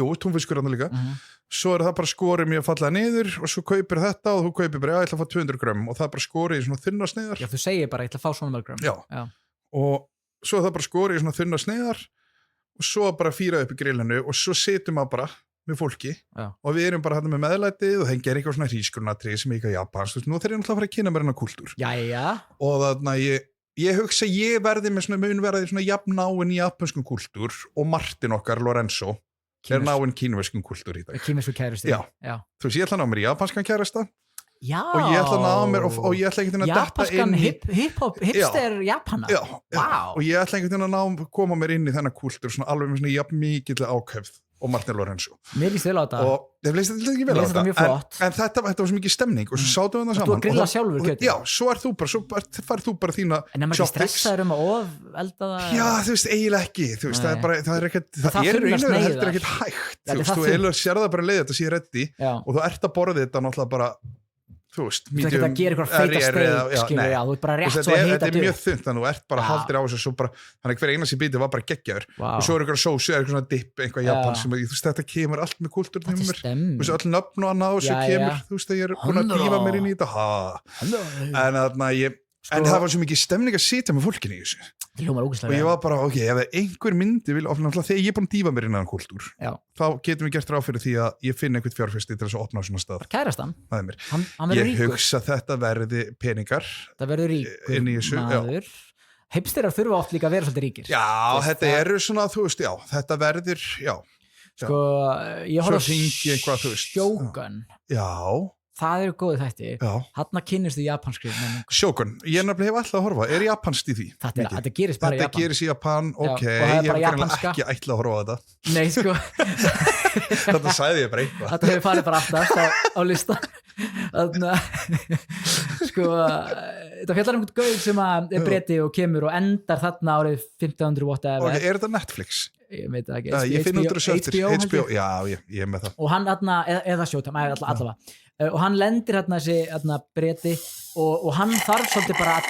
Jú, túnfiskur þarna líka. Svo það bara skorið mjög fallega niður og svo kaupir þetta og þú kaupir bara, ég ætla að fá 200 grömm og það bara skorið í svona þunna sneiðar. Já, þú segir bara, ég ætla að fá svona mörg grömm. Já. Og svo það bara skorið í svona þunna sneiðar og svo bara fýra upp í grillinu og svo situm við bara með fólki og við erum bara hérna með meðlætið og það gerir eitthvað svona hrísgrjónatrið sem eitthvað japans, þú veist, nú þeir eru náttúrulega að fara að kynna mér hennar kúltúr. Og þarna ég hugsa ég verði með svona munverðið svona jafn náinn í japanskum kúltúr og Martin okkar, Lorenzo, náinn kínverskum kúltúr í dag. Kínversku kærusti. Já. Þú veist, ég ætla að ná mér í japanskan kærasta. Já. Og ég ætla að ná mér og ég ætla einhvern veginn að detta inn í hip-hop, hipster Japana. Já. Og ég ætla einhvern veginn að koma mér inn í þennan kúltúr svona alveg með svona jafn mikill ákefð og Martin Lorenzo. Mér líst vel á þetta. Og ég líst þetta ekki vel á þetta. En þetta var svo mikið stemning og svo sátum við það saman. Þú að grilla sjálfur kjötið. Já, svo færð þú bara þína en það er ekki stressaður að elda það? Já, þú veist, eiginlega ekki. Þú veist, það er ekkert, það er heldur ekkert hægt. Þú veist, þú eiginlega sér það bara leið þetta sé reddi og þú ert að borða þetta náttúrulega bara þú veist, þú ert að gera eitthvað feita steik, skilur, þú ert bara rétt svo að hita þetta er mjög þunnt, þannig að þú ert bara haldir á þessu þannig hver einasti bíti var bara geggjaður og svo er eitthvað sósu, eitthvað svona dip, eitthvað Japan sem, þú veist, þetta kemur allt með kultúrnum þú veist, öll nöfn og annað og svo kemur þú veist, ég er búin að dýfa mér inn í þetta en það var svo mikið stemning að sitja með fólkinu í þessu og ég var bara, ok, ef einhver myndi vil, þegar ég er búin að dýfa mér innan kultúr þá getum við gert ráð fyrir því að ég finn einhvern fjárfesti til þess að opna svona stað kærastan, ég hugsa að þetta verði peningar það verður ríkur maður hipsterar þurfa oft líka að vera svolítið ríkir já, þetta eru svona, þú veist, já þetta verður, já sko, ég horf á Shogun já það eru góðið þætti, hann kynnist í japanskri Shogun, ég nefnilega hef alltaf að horfa er japanst í því? Þetta gerist bara í Japan Þetta gerist í Japan, ok, ég hef ekki ætlað að horfa á þetta Nei, sko Þetta sagði ég bara eitthvað Þetta hefur farið bara aftast á lista Þannig að sko, þetta fjallar einhvern gauð sem er breyti og kemur og endar þarna árið 1500 whatever Ok, er þetta Netflix? Ég veit það ekki Ég finn út úr HBO, já, ég er með það og hann eða Showtime, allavega og hann lendir hérna þessi breyti og hann þarf svolítið bara að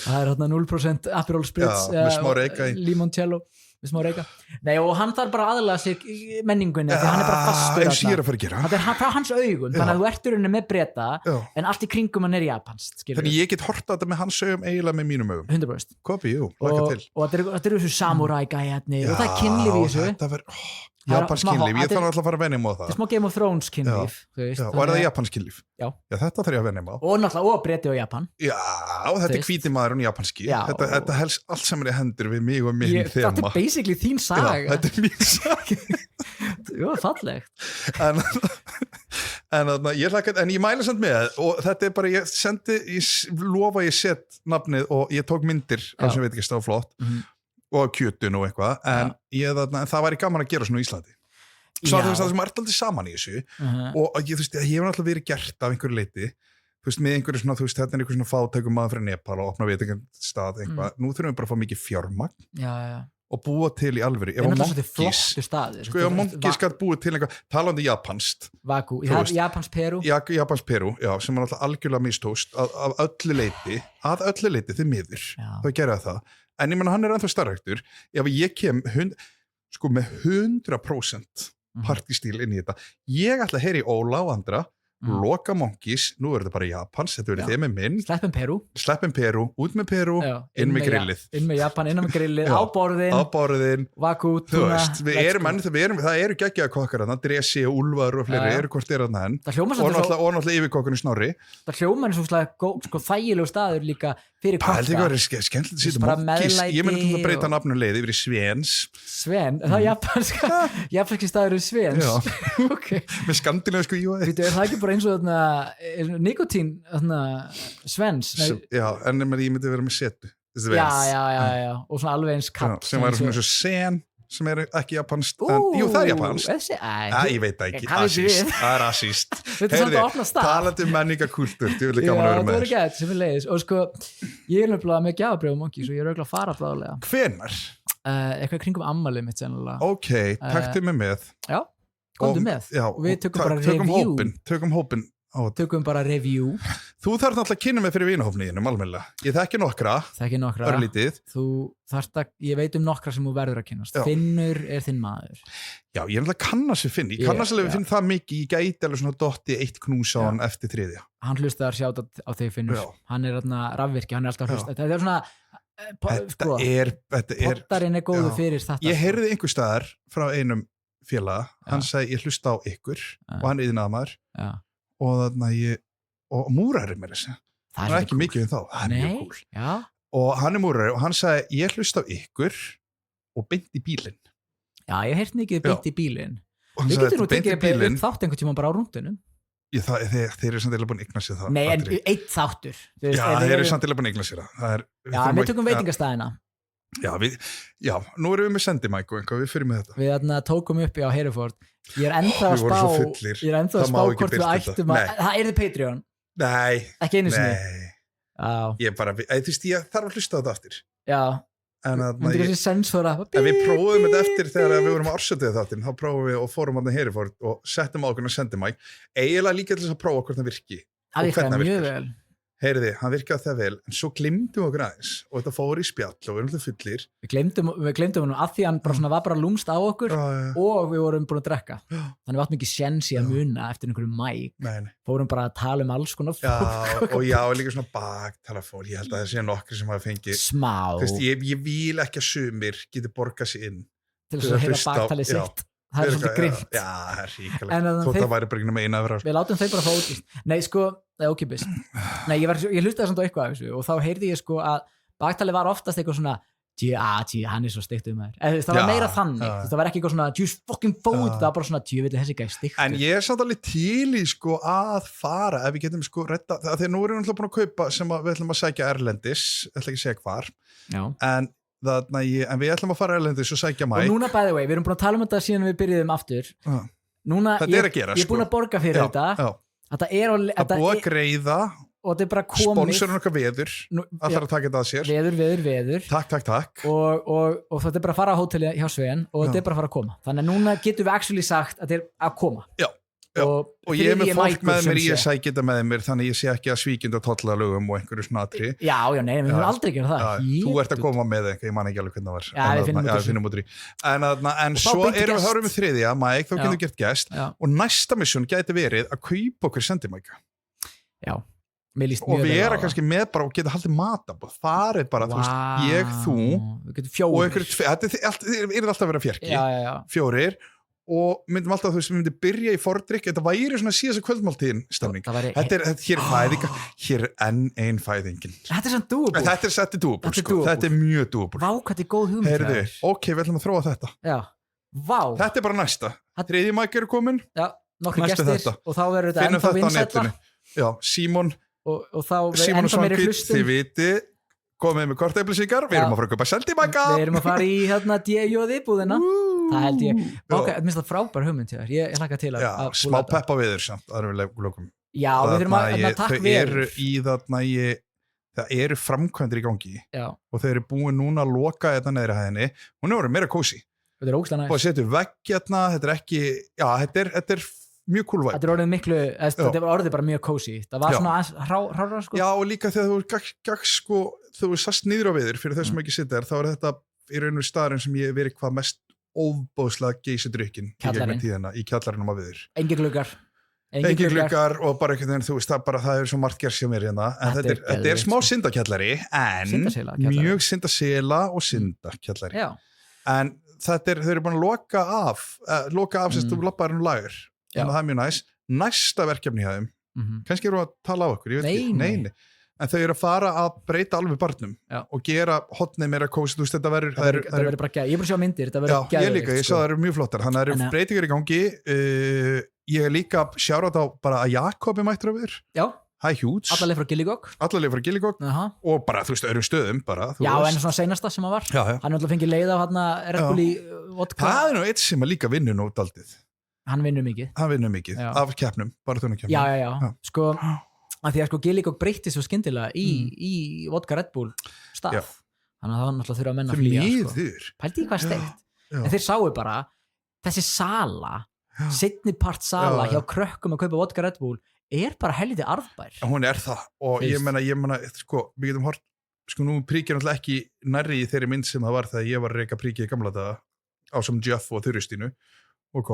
það er hérna 0% Aperol Spritz með smá reika limoncello með smá reika nei og hann þarf bara aðlaga sig menningunni því hann er bara fastur þetta er frá hans augun þannig að þú ert í rauninni með breta en allt í kringum hann er japanskt þannig ég get horta þetta með hans augum eiginlega með mínum augum 100% copy you, laka til og þetta eru þessu samurai gæjarnir og það er kynlíf í þessu japansk kynlíf, ég þarf alltaf að fara að venja á það þetta er smá Game of Thrones kynlíf og er það japansk kynlíf? Já, þetta þarf ég að venja á og náttúrulega breti og Japan já, þetta er hvíti maður og japanski þetta helst allt sem er í hendur við mig og minn þema þetta er basically þín saga þetta er mín saga jú, fallegt en ég mæla samt með og þetta er bara, ég lofa ég set nafnið og ég tók myndir sem veit ekki stáð flott og kjötun og eitthvað en það væri gaman að gera svona í Íslandi Svo það sem er alltaf saman í þessu og ég, þú veist, ég hef alltaf verið gert af einhverju leiti, þú veist, með einhverju svona, þú veist, þetta er einhver svona fátækum maður frá Nepal og opna veitingastað eitthvað, nú þurfum við bara að fá mikið fjármagn og búa til í alvöru. Ef að Monkis gæti búið til einhvað, talandi japanskt Vaku, Japans Perú já, sem er alltaf algjörlega mistóst að öllu leiti þið miður, þá gera það en ég menna hann er ennþá starfræktur ef ég kem með 100% partystíl inn í þetta, ég ætla að heyra í Óla og andra loka Monkis, nú er þetta bara Japans, þetta verður þið með minn sleppum Perú, út með Perú inn með grillið inn með Japan, inn með grillið, á borðin Vaku, tuna það eru geggjaða kokkar Dressi og Úlfar og fleiri eru hvort er þarna og náttúrulega yfirkokkunni Snorri það hljómar svo þægilegu staður líka fyrir kokka það er skemmtilegt að sýta Monkis ég myndi að breyta nafnum leið yfir í Sven, það er japanski staður Svens með skandinavísku er það ekki bara eins og nikotín Svens já, en ég myndi vera með setu já, og svona alveg eins kall sem var svona eins og sen sem er ekki japansk jú, það er japansk ég veit það ekki, það er asíst talandi menningarkultúr það er gæt sem er leiðis og sko, ég er nefnilega með gjafabréf Monkis og ég er auðvitað að fara bráðlega hvenær? Eitthvað kringum ammalið mitt sennilega ok, taktu mig með já, komdu með og við tökum bara review þú þarf náttúrulega að kynna mig fyrir vinahófniðinum almennilega, ég þekki nokkra örlítið ég veit nokkra sem þú verður að kynnast Finnur er þinn maður já, ég er náttúrulega kannast við Finn ég kannast alveg við Finn það mikið, ég gæti alveg svona dotti eitt knús á hann eftir þriðja hann hlustar sjátt á þig Finnur hann er rafvirki, hann er alltaf hlust þetta er svona pottarinn er góðu fyrir þetta ég heyrði einhver staðar frá einum félaga, hann sagði ég hlusta á ykkur og hann er yðnaðarmaður og þarna og múrari með þessu það er ekki mikið þá, það er mjög cool og hann er múrari og hann sagði ég hlusta á ykkur og beint í bílinn já, ég hef heyrt mikið beint í bílinn við getum nú tekið upp þátt einhvern tíma bara á rúndunum þeir eru samt eða búin að eigna sér það nei, en eitt þáttur þeir eru samt eða búin að eigna sér það við tökum veitingastæðina já, nú erum við með Sendimæk og einhvað, við fyrir með þetta við tókum upp á Hereford ég er ennþá að spá hvort við ættum að það er þið Patreon ekki einu sinni ég þarf að hlusta þetta aftur já, en við prófum þetta eftir þegar við vorum að orsötuða þáttin þá prófum við og fórum að það Hereford og settum á okkur að Sendimæk eiginlega líka til þess að prófa hvort það virki og hvernig það virkar heyriði, hann virkaði það vel en svo glimtum við okkur aðeins og þetta fór í spjall og við erum alltaf fullir við glimtum hann að því hann var bara lúmst á okkur og við vorum búin að drekka þannig við áttum ekki séns í að muna eftir einhverju mæk fórum bara að tala alls konar fólk og líka svona baktalafól ég held að það sé nokkri sem hafa fengið smá ég vil ekki að sumir geti borgað sér inn til þess að heyra baktalið sitt það er svolítið grimt það er ríkalegt, þótt að væri bara ekki með eina við látum þeir bara fá útlýst nei sko, það er ókipis ég hlustaði samt á eitthvað af þessu og þá heyrði ég sko að baktalið var oftast eitthvað svona hann er svo steikt það var meira þannig, það var ekki eitthvað svona just fucking food, það var bara svona þessi gæði steikt en ég er samt alveg til í sko að fara ef við getum sko redda, þegar nú erum við alltaf búin að kaupa sem við ætlum að sækja erlendis ætla ekki að segja hvar en við ætlum að fara erlendis og sækja Mike og núna by the way, við erum búin að tala um þetta síðan við byrjuðum aftur núna, ég er búin að borga fyrir þetta þetta er að búa að greiða og þetta er bara komið sponsorinn okkar Veður allar að taka þetta að sér Veður takk og þetta er bara að fara á hóteli hjá Svein og þetta er bara að fara að koma þannig að núna getum við actually sagt að þetta er að koma og ég er með fólk með mér ég sækja þetta með mér þannig ég sé ekki að svíkjandi og tollalögum og einhverju snatri nei, við höfum aldrei gera það þú ert að koma með eitthvað, ég man ekki alveg hvernig það var finnum út í en svo erum við með þriðja Mike, þá getum við gert gest og næsta mission gæti verið að kaupa okkur Sendimæka og við erum kannski með bara og geta haldið matabóð það er bara, þú veist, ég, þú og einhverju, þetta er alltaf að vera fjerki 4 og myndum alltaf, þú veist, við myndum byrja í fordrykk þetta væri svona síðast kvöldmáltíðin stemning hér er fæðinga hér er enn fæðingin þetta er svona dúbúl þetta er mjög dúbúl vá, hvað er góð hugmynd ok, við ætlum að þróa þetta þetta er bara næsta þriðji Mike eru komin nokkri gestir og þá verður þetta ennþá vinsælla Símon og þá verður ennþá meiri hlustun þið viti komið með kortæflisíkar við erum að fara að köpa Sendimæka við erum að fara í D.J. búðina það held ég, ok, minnst það frábær hugmynd til þér, ég hlakka til að smá peppa við þér samt, aðra við lokum við þurfum að takk við það eru framkvæmdir í gangi og þau eru búin núna að loka þetta neðri hæðinni, hún er verið meira kósi þetta er ógeðslega næs og setur vegg hérna, þetta er ekki þetta er mjög cool væg þetta er orðið miklu, þetta er orðið bara mjög kósi það var svona hrára sko já og líka þegar þú er sast niður á viður fyrir þau sem ekki sitta þá er þetta í raun og staðurinn sem ég verið hvað mest óbóðslega geysidrykkin í gegnum tíðina í kjallarinum á viður engin gluggar og bara einhvern veginn þú veist það er svo margt gerst hjá mér hérna en þetta er smá syndakjallari en mjög syndasela og syndakjallari en þau eru búin að loka af sem þú lappaður lagur þannig að það er mjög næsta verkefni hjá þeim kannski eru að tala á okkur, ég veit ekki nei. En þau eru að fara að breyta alveg barnum og gera hotnið meira kósi, þú veist þetta verður bara gæð, ég er bara að sjá myndir þetta verður gæð. Já, ég líka, ég sá það eru mjög flottar þannig að það eru breytingar í gangi ég er líka sjára þá bara að Jakob er mættur á við Hi Huge allarleið frá Gilligog og bara, þú veist, öðrum stöðum bara já, en svona seinasta sem að var hann er alltaf fengið leið á Red Bull í vodka það er nú eitt sem að líka vinnur nú daldið hann vinnur mikið af keppnum, bara þunarkeppnum já, sko að því að sko Gilligog breytti svo skyndilega í vodka Red Bull stað þannig að það var náttúrulega þurfa að menna að flýja pældi ég hvað steikt en þeir sáu bara þessi sala seinni part sala hjá krökkum að kaupa vodka Red Bull er bara helviti arðbær hún er það og ég meina sko við getum hort sko nú príkir náttúrulega ekki nærri í þeirri mynd sem það var þegar ég var að reyka príkið í gamla daga á sem Jeff og Þuristínu og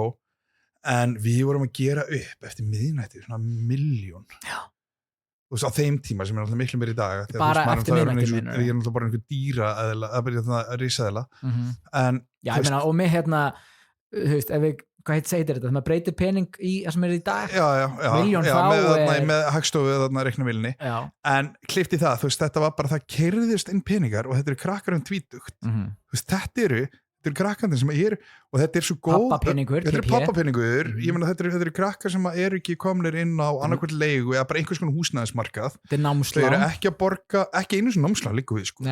en við vorum að gera upp eftir miðnætti svona 1 milljón þú veist á þeim tíma sem er alltaf miklu meir í dag bara eftir miðnætti ég er alltaf bara einhver dýra að risaðela en já ég meina og með hérna þú veist ef við hvað heitir þetta, það breytir pening í það sem er í dag miljón með hagstofu þarna reiknavílinni en klippt í það, þú veist, þetta var bara það keyrðist inn peningar og þetta eru krakkar tvítugt, þú veist, þetta eru krakkandi sem eru og þetta er svo góð þetta eru pappapeningur ég meina þetta eru krakkar sem eru ekki komnir inn á annarkvært leigu eða bara einhvers konar húsnæðismarkað þetta er námslán þau eru ekki að borga, ekki einu sem námslán líka við sko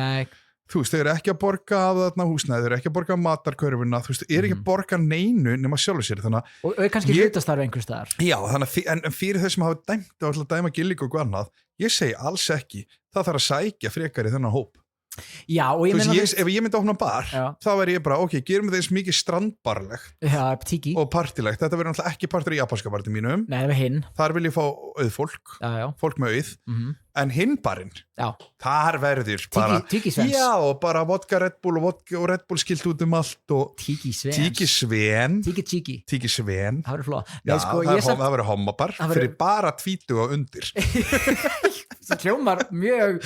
þú veist, þau eru ekki að borga af þarna húsnæði, þau eru ekki að borga af matarkörfuna, þú veist, þau eru ekki að borga neinu nema sjálfur sér, þannig að og kannski hlutastarfi einhvers staðar já, þannig að en fyrir þau sem hafa dæmt á að dæma Gilligog og annað, ég segi alls ekki það þarf að sækja frekar í þennan hóp já, og ég meina ef ég myndi opna bar, þá væri ég bara ok, gerum við þess mikið strandbarlegt tiki og partilegt, þetta verður náttúrulega ekki partur í japanska parti mínum þar vil ég fá auðfólk fólk með auð en hinn barinn, þar verður bara, já, og bara vodka Red Bull og Red Bull skilt út allt og Tiki Sven það verður flott það verður homabar fyrir bara 20 og undir það hljómar mjög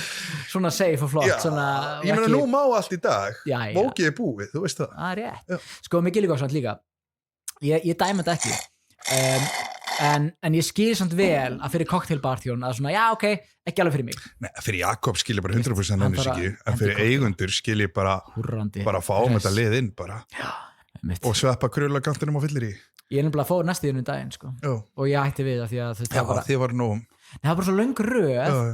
svona safe og flott svona, ég meina nú má allt í dag bókið er búið, þú veist það rétt. Sko með Gilligog samt líka ég dæma þetta ekki en ég skil samt vel að fyrir cocktailbarþjón að svona, já ok, ekki alveg fyrir mig nei, fyrir Jakob skil ég bara 100% hennis ekki en fyrir eigundur skil ég bara fáum þetta lið inn bara og sveppa krullagantinum og fyllir í ég er nefnilega að fóða næstu í daginn sko. og ég hætti við að því að þið var nú það var bara svo löng röð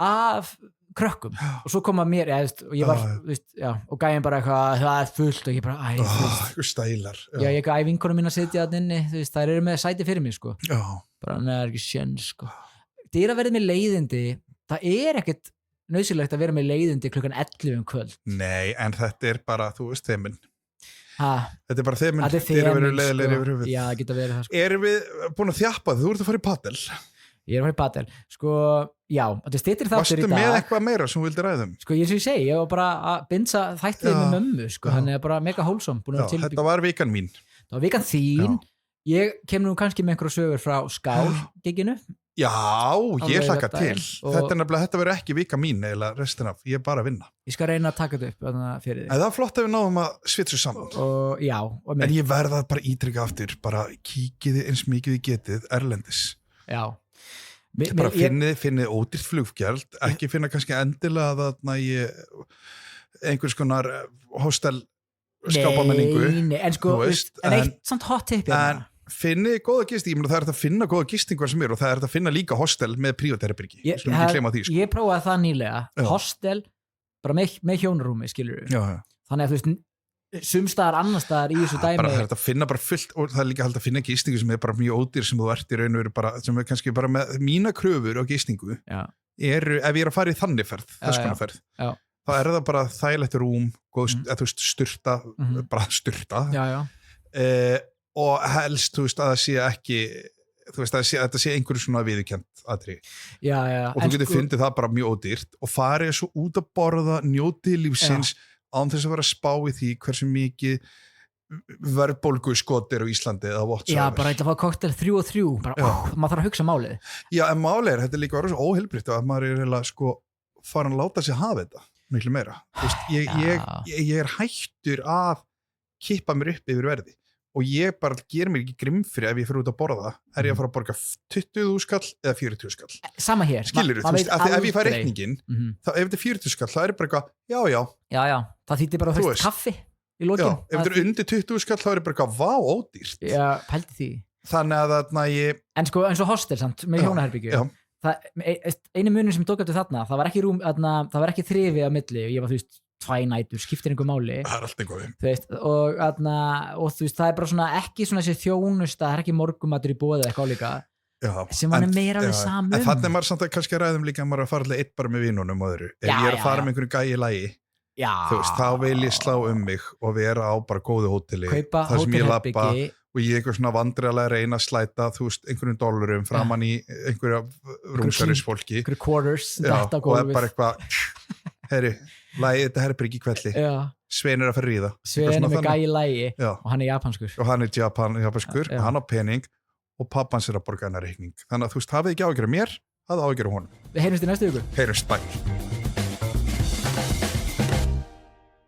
af krökkum og svo koma mér og ég var og gæðin bara eitthvað það er fullt og ég bara eitthvað stælar ég gæði vinkonum mín að sitja að inni það eru með sæti fyrir mig sko. bara neða ekki sjön sko. það er að vera með leiðindi það er ekkert nauðsynlegt að vera með leiðindi klukkan 11 kvöld nei en þetta er bara þú veist þeiminn þetta er bara þeiminn já það geta verið það sko. erum við búin að þjappa þú ert að fara í padel ég er að fara í padel sko já, þetta stýttir þáttur í dag varstu með eitthvað meira sem þú vildi ræðum sko ég segi, ég var bara að binsa þættið með mömmu sko, hann er bara mega wholesome þetta var vikan mín það var vikan þín ég kem nú kannski með einhverju sögur frá skál-gigginu já, ég hlakka til þetta verður ekki vika mín eða restina, ég er bara að vinna ég skal reyna að taka þetta upp fyrir þig það er flott að við náðum að svitsa saman en ég verða bara ítrykka aftur bara kíkiði eins mikið við getið erlendis já bara finnið ódýrt fluggjald ekki finna kannski endilega þarna í einhvers konar hostel skápamenningu en sko, en eitt samt hot tip en finnið góða gisting, það er að finna góða gistingar sem er og það er að finna líka hostel með prívatherbergi ég prófaði það nýlega hostel, bara með hjónarúmi skilur við þannig að þú veist sumstaðar annarstaðar í þessu dæmi bara það er að finna bara fullt og það er líka að finna gistingu sem bara mjög ódýr sem þú ert í raun og veru bara sem er kannski bara með mína kröfur á gistingu eru, ef ég er að fara í þannig ferð þess konar ferð, þá er það bara þægilegt rúm, eða þú veist sturta, bara sturta og helst þú veist að það sé ekki þú veist að þetta sé einhverju svona viðurkennt aðri og þú getur fundið það bara mjög ódýrt og farið svo út að borða, njótið lífsins án þess að vera að spá í því hversu mikið verðbólgu skotir á Íslandi eða whatsoever. Já, bara eitthvað koktel 3 og 3, bara maður þarf að hugsa málið. Já, en málið þetta er líka verið svo óheilbrigt að maður er eiginlega sko farin að láta sig hafa þetta miklu meira. Þú veist, ég er hættur að kippa mér upp yfir verði og ég bara ger mér ekki grimm fyrir ef ég fyrir út að borða, er ég að fara að borga 20.000 skall eða 40.000 skall. Sama hér. Skilur þú veist, ef ég fær reikningin, þá ef þetta er 40 skall, það er bara eitthvað, já. Það þýttir bara að fyrst kaffi í lokin. Já, ef þetta er undir 20 skall, þá er bara eitthvað, vá, ódýrt. Já, pældi því. Þannig að þarna ég... En sko, eins og hostel samt, með hjónaherbyggju. Einu munur sem tók eftir þarna, það var ekki þrifi á milli og ég var, þú veist, 2 nætur, skiptir einhver máli. Það er allt einhver. Og þú veist, það er bara svona ekki svona þessi þjónust, það er ekki morgumatur í boði eitthvað líka, sem hann er meira við saman. En þannig er maður samt að kannski ræðum líka að maður er að fara alltaf eitt bara með vínunum og öðru. Ef ég er að fara með einhverju gæi lagi, þú veist, þá vil ég slá mig og vera á bara góðu hóteli, þar sem ég labba og ég eitthvað svona vandræðilega reyna að slæta, þú veist, einhverjum dollarum framan í einhverja rúmsærisfólki. Einhverju quarters, þetta og er bara eitthvað, heyri, lagi, þetta er bara ekki kvelli. Svein er að fara að ríða. Svein er með gæi lagi og hann er japanskur. Og hann er japanskur, hann á pening og pappans er að borga hennar reikning. Þannig að þú veist, hafið ekki áhyggjur af mér, hafið áhyggjur af honum. Við heyrumst í næstu viku. Heyrumst, bæ.